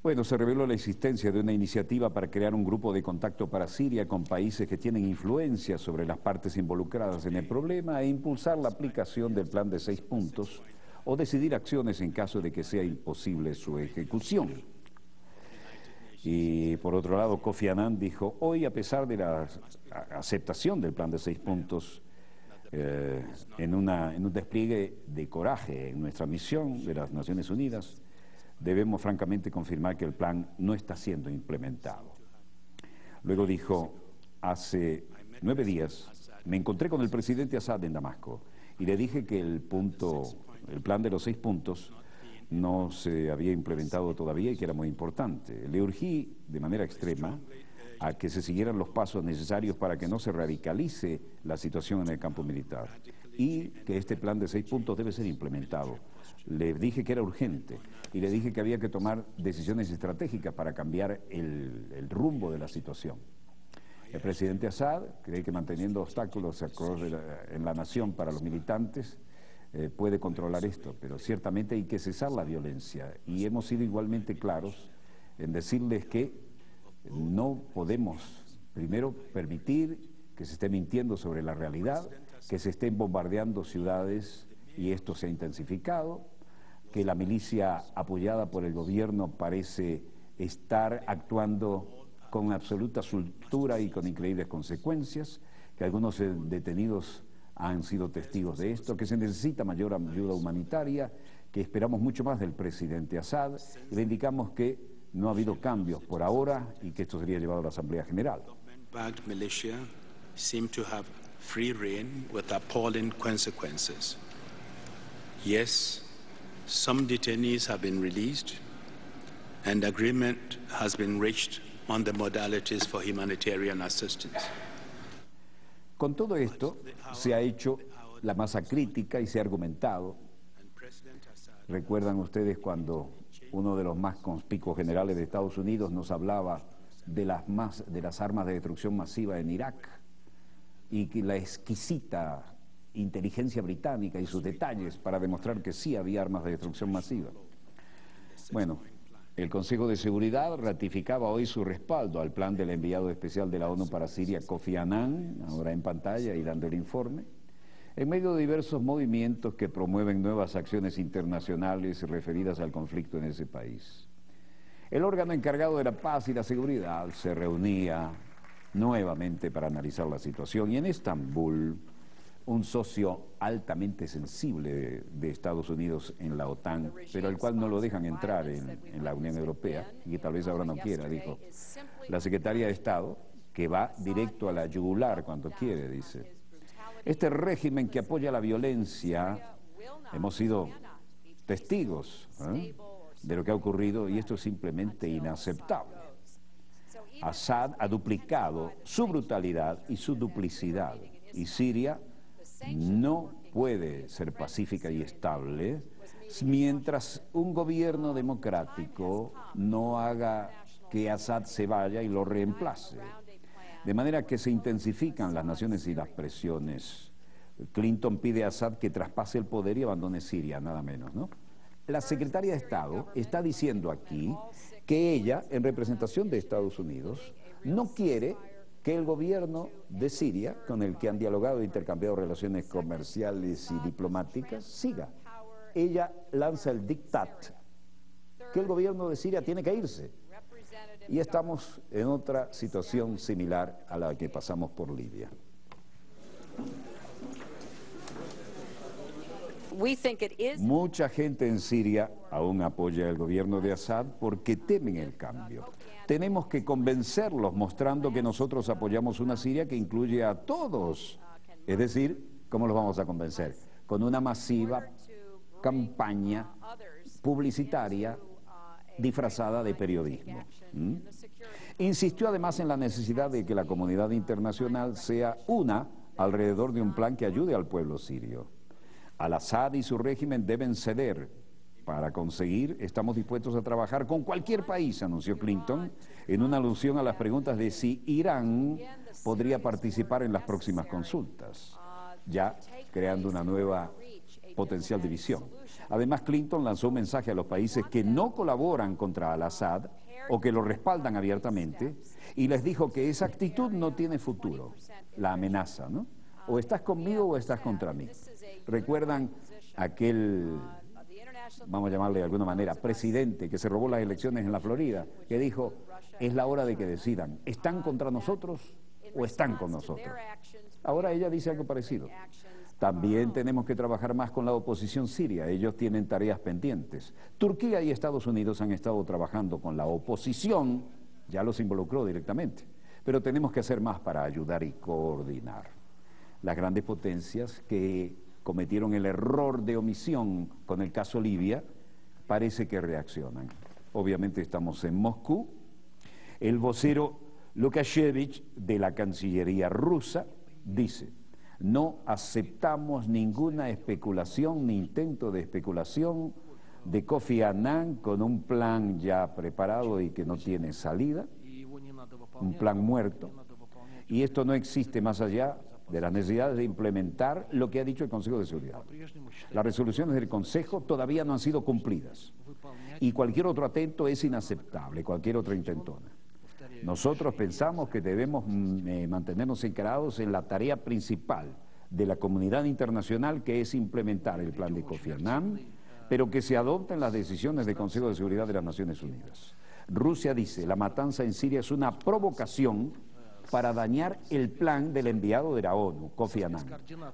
Bueno, se reveló la existencia de una iniciativa para crear un grupo de contacto para Siria con países que tienen influencia sobre las partes involucradas en el problema, e impulsar la aplicación del plan de 6 puntos o decidir acciones en caso de que sea imposible su ejecución. Y por otro lado, Kofi Annan dijo: hoy, a pesar de la aceptación del plan de 6 puntos, en un despliegue de coraje en nuestra misión de las Naciones Unidas, debemos francamente confirmar que el plan no está siendo implementado. Luego dijo: hace 9 días me encontré con el presidente Assad en Damasco y le dije que el plan de los 6 puntos no se había implementado todavía y que era muy importante. Le urgí de manera extrema a que se siguieran los pasos necesarios para que no se radicalice la situación en el campo militar, y que este plan de 6 puntos debe ser implementado. Le dije que era urgente y le dije que había que tomar decisiones estratégicas para cambiar el rumbo de la situación. El presidente Assad cree que manteniendo obstáculos en la nación para los militantes puede controlar esto, pero ciertamente hay que cesar la violencia, y hemos sido igualmente claros en decirles que no podemos, primero, permitir que se esté mintiendo sobre la realidad, que se estén bombardeando ciudades y esto se ha intensificado, que la milicia apoyada por el gobierno parece estar actuando con absoluta soltura y con increíbles consecuencias, que algunos detenidos han sido testigos de esto, que se necesita mayor ayuda humanitaria, que esperamos mucho más del presidente Assad, y le indicamos que no ha habido cambios por ahora y que esto sería llevado a la Asamblea General. Backed militia seem to have free rein with appalling consequences. Yes, some detainees have been released and agreement has been reached on the modalities for humanitarian assistance. Con todo esto se ha hecho la masa crítica y se ha argumentado. ¿Recuerdan ustedes cuando uno de los más conspicuos generales de Estados Unidos nos hablaba de las armas de destrucción masiva en Irak, y que la exquisita inteligencia británica y sus detalles para demostrar que sí había armas de destrucción masiva? Bueno, el Consejo de Seguridad ratificaba hoy su respaldo al plan del enviado especial de la ONU para Siria, Kofi Annan, ahora en pantalla y dando el informe, en medio de diversos movimientos que promueven nuevas acciones internacionales referidas al conflicto en ese país. El órgano encargado de la paz y la seguridad se reunía nuevamente para analizar la situación, y en Estambul un socio altamente sensible de Estados Unidos en la OTAN, pero al cual no lo dejan entrar en la Unión Europea, y que tal vez ahora no quiera, dijo la secretaria de Estado, que va directo a la yugular cuando quiere, dice. Este régimen que apoya la violencia, hemos sido testigos de lo que ha ocurrido, y esto es simplemente inaceptable. Assad ha duplicado su brutalidad y su duplicidad, y Siria no puede ser pacífica y estable mientras un gobierno democrático no haga que Assad se vaya y lo reemplace. De manera que se intensifican las naciones y las presiones. Clinton pide a Assad que traspase el poder y abandone Siria, nada menos, ¿no? La secretaria de Estado está diciendo aquí que ella, en representación de Estados Unidos, no quiere que el gobierno de Siria, con el que han dialogado e intercambiado relaciones comerciales y diplomáticas, siga. Ella lanza el diktat que el gobierno de Siria tiene que irse. Y estamos en otra situación similar a la que pasamos por Libia. Mucha gente en Siria aún apoya el gobierno de Assad porque temen el cambio. Tenemos que convencerlos mostrando que nosotros apoyamos una Siria que incluye a todos. Es decir, ¿cómo los vamos a convencer? Con una masiva campaña publicitaria disfrazada de periodismo. Insistió además en la necesidad de que la comunidad internacional sea una alrededor de un plan que ayude al pueblo sirio. Al-Assad y su régimen deben ceder. Para conseguir, estamos dispuestos a trabajar con cualquier país, anunció Clinton, en una alusión a las preguntas de si Irán podría participar en las próximas consultas, ya creando una nueva potencial división. Además, Clinton lanzó un mensaje a los países que no colaboran contra al-Assad o que lo respaldan abiertamente y les dijo que esa actitud no tiene futuro, la amenaza, ¿no? O estás conmigo o estás contra mí. ¿Recuerdan aquel, vamos a llamarle de alguna manera, presidente que se robó las elecciones en la Florida, que dijo, es la hora de que decidan, ¿están contra nosotros o están con nosotros? Ahora ella dice algo parecido. También tenemos que trabajar más con la oposición siria, ellos tienen tareas pendientes. Turquía y Estados Unidos han estado trabajando con la oposición, ya los involucró directamente, pero tenemos que hacer más para ayudar y coordinar. Las grandes potencias que cometieron el error de omisión con el caso Libia, parece que reaccionan. Obviamente estamos en Moscú. El vocero Lukashevich de la Cancillería rusa dice, no aceptamos ninguna especulación ni intento de especulación de Kofi Annan con un plan ya preparado y que no tiene salida, un plan muerto, y esto no existe más allá de las necesidades de implementar lo que ha dicho el Consejo de Seguridad. Las resoluciones del Consejo todavía no han sido cumplidas y cualquier otro atento es inaceptable, cualquier otra intentona. Nosotros pensamos que debemos mantenernos encarados en la tarea principal de la comunidad internacional, que es implementar el plan de Kofi Annan, pero que se adopten las decisiones del Consejo de Seguridad de las Naciones Unidas. Rusia dice, la matanza en Siria es una provocación para dañar el plan del enviado de la ONU, Kofi Annan.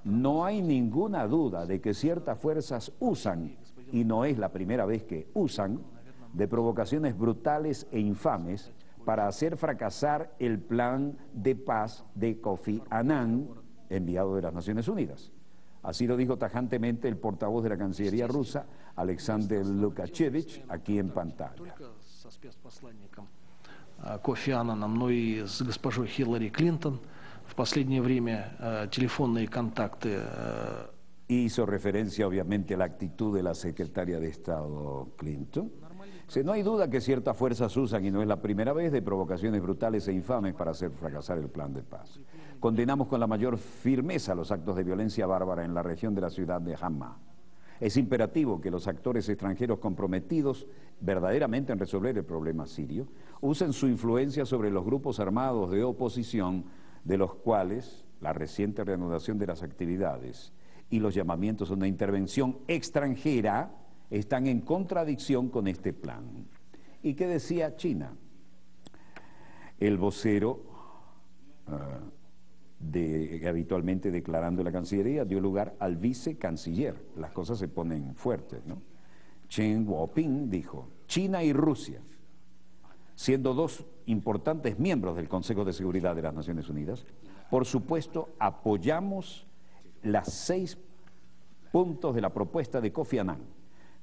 No hay ninguna duda de que ciertas fuerzas usan, y no es la primera vez que usan, de provocaciones brutales e infames para hacer fracasar el plan de paz de Kofi Annan, enviado de las Naciones Unidas. Así lo dijo tajantemente el portavoz de la Cancillería rusa, Alexander Lukashevich, aquí en pantalla. Кофи Аннаном, но и с госпожой Хиллари Клинтон. В последнее время телефонные контакты. Hizo referencia obviamente a la actitud de la secretaria de Estado Clinton. No hay duda que ciertas fuerzas usan, y no es la primera vez, de provocaciones brutales e infames para hacer fracasar el plan de paz. Condenamos con la mayor firmeza los actos de violencia bárbara en la región de la ciudad de Hama. Es imperativo que los actores extranjeros comprometidos verdaderamente en resolver el problema sirio usen su influencia sobre los grupos armados de oposición, de los cuales la reciente reanudación de las actividades y los llamamientos a una intervención extranjera están en contradicción con este plan. ¿Y qué decía China? El vocero habitualmente declarando la Cancillería, dio lugar al vicecanciller. Las cosas se ponen fuertes, ¿no? Chen Guoping dijo: China y Rusia, siendo dos importantes miembros del Consejo de Seguridad de las Naciones Unidas, por supuesto apoyamos las 6 puntos de la propuesta de Kofi Annan.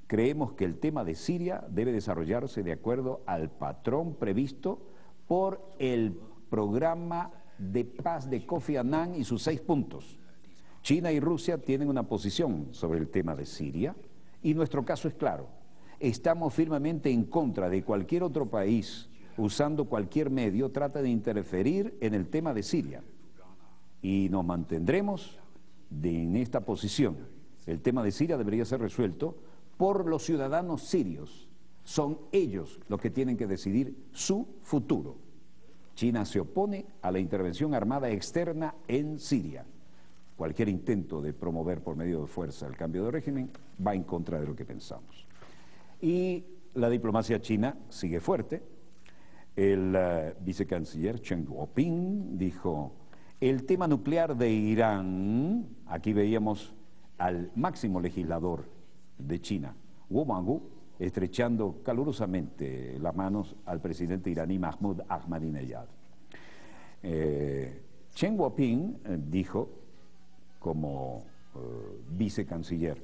Creemos que el tema de Siria debe desarrollarse de acuerdo al patrón previsto por el programa de paz de Kofi Annan y sus 6 puntos. China y Rusia tienen una posición sobre el tema de Siria y nuestro caso es claro. Estamos firmemente en contra de cualquier otro país, usando cualquier medio, trata de interferir en el tema de Siria. Y nos mantendremos en esta posición. El tema de Siria debería ser resuelto por los ciudadanos sirios. Son ellos los que tienen que decidir su futuro. China se opone a la intervención armada externa en Siria. Cualquier intento de promover por medio de fuerza el cambio de régimen va en contra de lo que pensamos. Y la diplomacia china sigue fuerte. El vicecanciller Chen Guoping dijo: el tema nuclear de Irán, aquí veíamos al máximo legislador de China, Wu Guanggu, estrechando calurosamente las manos al presidente iraní Mahmoud Ahmadinejad. Chen Guoping dijo, como vicecanciller,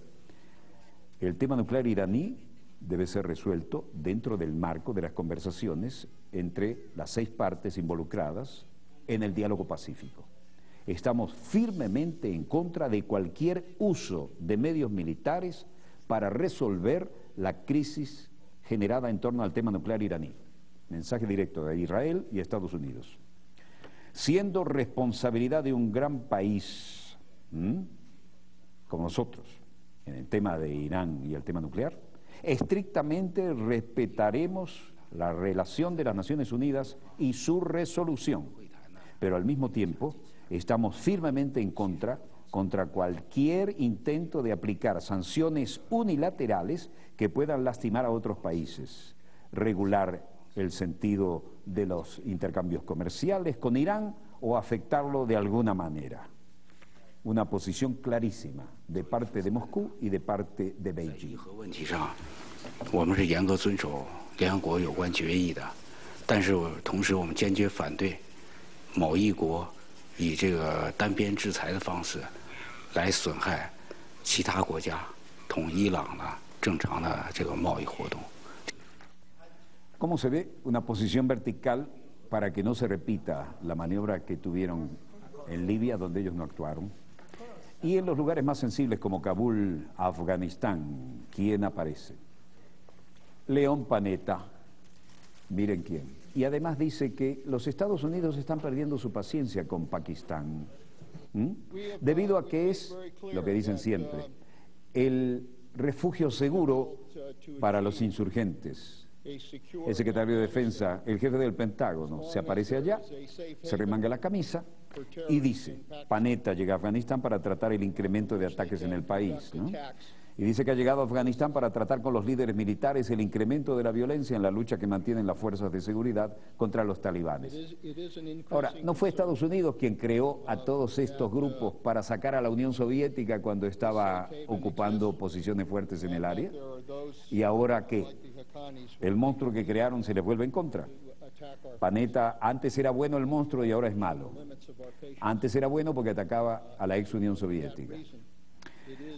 el tema nuclear iraní debe ser resuelto dentro del marco de las conversaciones entre las 6 partes involucradas en el diálogo pacífico. Estamos firmemente en contra de cualquier uso de medios militares para resolver la crisis generada en torno al tema nuclear iraní. Mensaje directo de Israel y Estados Unidos. Siendo responsabilidad de un gran país, como nosotros, en el tema de Irán y el tema nuclear, estrictamente respetaremos la relación de las Naciones Unidas y su resolución, pero al mismo tiempo estamos firmemente en contra cualquier intento de aplicar sanciones unilaterales que puedan lastimar a otros países, regular el sentido de los intercambios comerciales con Irán o afectarlo de alguna manera. Una posición clarísima de parte de Moscú y de parte de Beijing. 我们是严格遵守联合国有关决议的，但是同时我们坚决反对某一国以这个单边制裁的方式来损害其他国家同伊朗的正常的这个贸易活动。 ¿Cómo se ve? Una posición vertical para que no se repita la maniobra que tuvieron en Libia, donde ellos no actuaron. Y en los lugares más sensibles como Kabul, Afganistán, ¿quién aparece? León Panetta, miren quién. Y además dice que los Estados Unidos están perdiendo su paciencia con Pakistán, debido a que es, lo que dicen siempre, el refugio seguro para los insurgentes. El secretario de Defensa, el jefe del Pentágono, se aparece allá, se remanga la camisa y dice: Panetta llega a Afganistán para tratar el incremento de ataques en el país, ¿no? Y dice que ha llegado a Afganistán para tratar con los líderes militares el incremento de la violencia en la lucha que mantienen las fuerzas de seguridad contra los talibanes. Ahora, ¿no fue Estados Unidos quien creó a todos estos grupos para sacar a la Unión Soviética cuando estaba ocupando posiciones fuertes en el área? ¿Y ahora qué? El monstruo que crearon se les vuelve en contra. Panetta, antes era bueno el monstruo y ahora es malo. Antes era bueno porque atacaba a la ex Unión Soviética.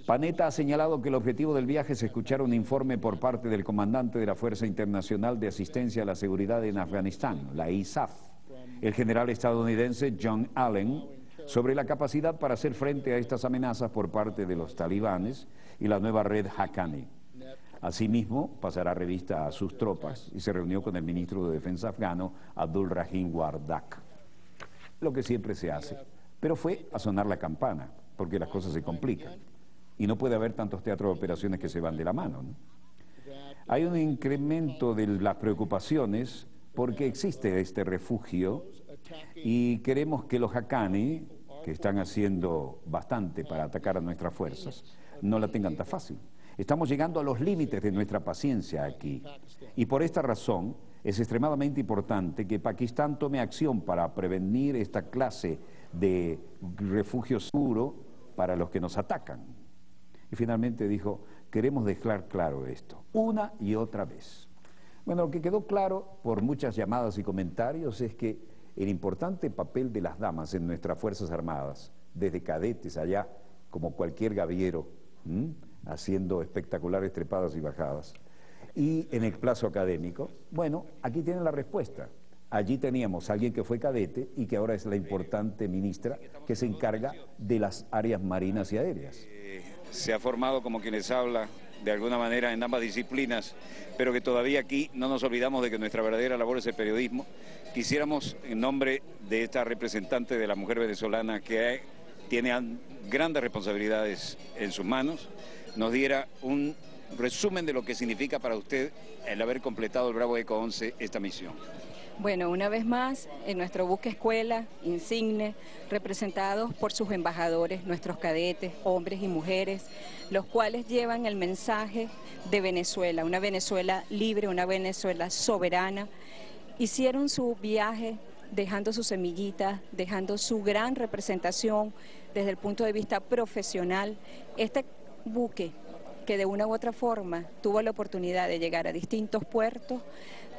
Panetta ha señalado que el objetivo del viaje es escuchar un informe por parte del comandante de la Fuerza Internacional de Asistencia a la Seguridad en Afganistán, la ISAF, el general estadounidense John Allen, sobre la capacidad para hacer frente a estas amenazas por parte de los talibanes y la nueva red Haqqani. Asimismo, pasará revista a sus tropas y se reunió con el ministro de Defensa afgano, Abdul Rahim Wardak. Lo que siempre se hace, pero fue a sonar la campana, porque las cosas se complican. Y no puede haber tantos teatros de operaciones que se van de la mano, ¿no? Hay un incremento de las preocupaciones porque existe este refugio y queremos que los Haqqani, que están haciendo bastante para atacar a nuestras fuerzas, no la tengan tan fácil. Estamos llegando a los límites de nuestra paciencia aquí. Y por esta razón es extremadamente importante que Pakistán tome acción para prevenir esta clase de refugio seguro para los que nos atacan. Y finalmente dijo, queremos dejar claro esto, una y otra vez. Bueno, lo que quedó claro por muchas llamadas y comentarios es que el importante papel de las damas en nuestras Fuerzas Armadas, desde cadetes allá, como cualquier gaviero, haciendo espectaculares trepadas y bajadas, y en el plazo académico, bueno, aquí tienen la respuesta. Allí teníamos a alguien que fue cadete y que ahora es la importante ministra que se encarga de las áreas marinas y aéreas. Se ha formado, como quienes hablan, de alguna manera en ambas disciplinas, pero que todavía aquí no nos olvidamos de que nuestra verdadera labor es el periodismo. Quisiéramos, en nombre de esta representante de la mujer venezolana que tiene grandes responsabilidades en sus manos, nos diera un resumen de lo que significa para usted el haber completado el Bravo Eco 11 esta misión. Bueno, una vez más, en nuestro buque escuela, insigne, representados por sus embajadores, nuestros cadetes, hombres y mujeres, los cuales llevan el mensaje de Venezuela, una Venezuela libre, una Venezuela soberana, hicieron su viaje dejando sus semillitas, dejando su gran representación desde el punto de vista profesional. Este buque, que de una u otra forma tuvo la oportunidad de llegar a distintos puertos,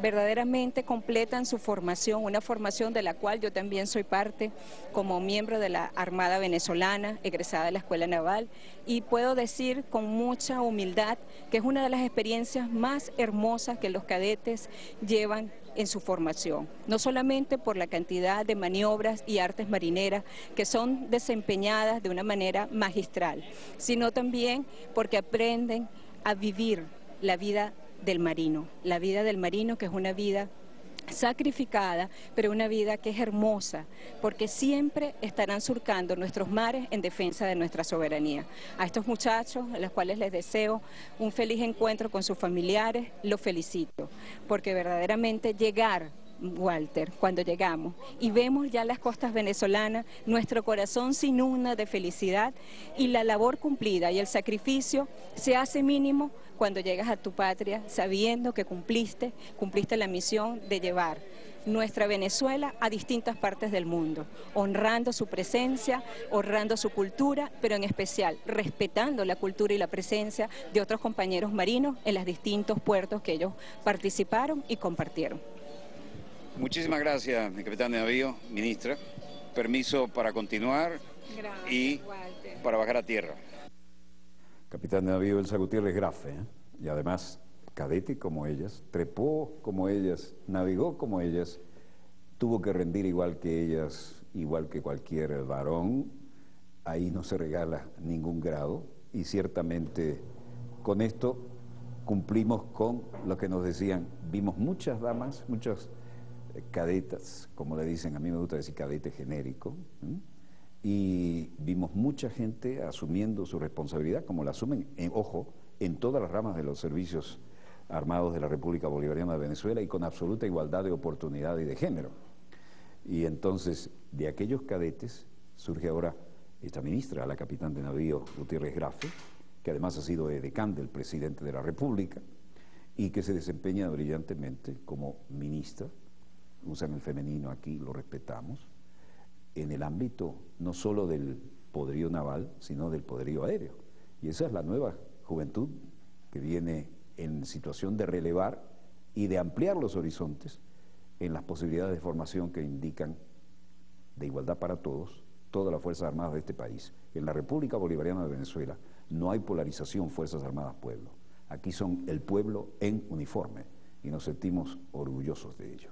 verdaderamente completan su formación, una formación de la cual yo también soy parte como miembro de la Armada Venezolana, egresada de la Escuela Naval, y puedo decir con mucha humildad que es una de las experiencias más hermosas que los cadetes llevan en su formación, no solamente por la cantidad de maniobras y artes marineras que son desempeñadas de una manera magistral, sino también porque aprenden a vivir la vida del marino, que es una vida sacrificada, pero una vida que es hermosa, porque siempre estarán surcando nuestros mares en defensa de nuestra soberanía. A estos muchachos, a los cuales les deseo un feliz encuentro con sus familiares, los felicito, porque verdaderamente llegar, Walter, cuando llegamos y vemos ya las costas venezolanas, nuestro corazón se inunda de felicidad y la labor cumplida y el sacrificio se hace mínimo cuando llegas a tu patria sabiendo que cumpliste la misión de llevar nuestra Venezuela a distintas partes del mundo, honrando su presencia, honrando su cultura, pero en especial respetando la cultura y la presencia de otros compañeros marinos en los distintos puertos que ellos participaron y compartieron. Muchísimas gracias, mi capitán de navío, ministra. Permiso para continuar. Gracias, y Walter. Para bajar a tierra. Capitán de navío Elsa Gutiérrez Grafe, y además cadete como ellas, trepó como ellas, navegó como ellas, tuvo que rendir igual que ellas, igual que cualquier varón. Ahí no se regala ningún grado y ciertamente con esto cumplimos con lo que nos decían. Vimos muchas damas, muchas cadetas, como le dicen, a mí me gusta decir cadete genérico, y vimos mucha gente asumiendo su responsabilidad, como la asumen, ojo, en todas las ramas de los servicios armados de la República Bolivariana de Venezuela y con absoluta igualdad de oportunidad y de género. Y entonces, de aquellos cadetes surge ahora esta ministra, la capitán de navío Gutiérrez Grafe, que además ha sido edecán del presidente de la República y que se desempeña brillantemente como ministra. Usan el femenino aquí, lo respetamos, en el ámbito no solo del poderío naval, sino del poderío aéreo. Y esa es la nueva juventud que viene en situación de relevar y de ampliar los horizontes en las posibilidades de formación que indican de igualdad para todos, todas las Fuerzas Armadas de este país. En la República Bolivariana de Venezuela no hay polarización Fuerzas Armadas-Pueblo. Aquí son el pueblo en uniforme y nos sentimos orgullosos de ello.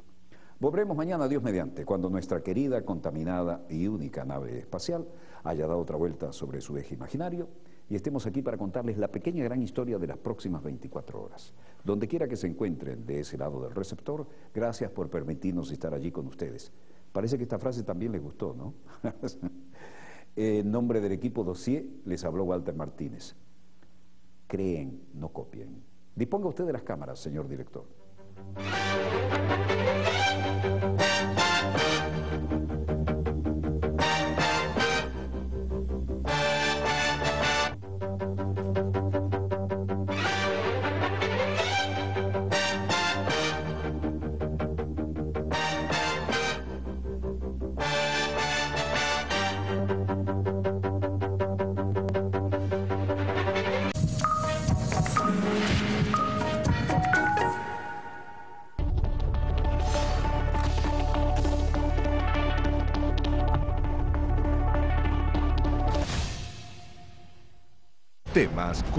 Volveremos mañana, Dios mediante, cuando nuestra querida, contaminada y única nave espacial haya dado otra vuelta sobre su eje imaginario y estemos aquí para contarles la pequeña gran historia de las próximas 24 horas. Donde quiera que se encuentren de ese lado del receptor, gracias por permitirnos estar allí con ustedes. Parece que esta frase también les gustó, ¿no? En nombre del equipo Dossier les habló Walter Martínez. Creen, no copien. Disponga usted de las cámaras, señor director. más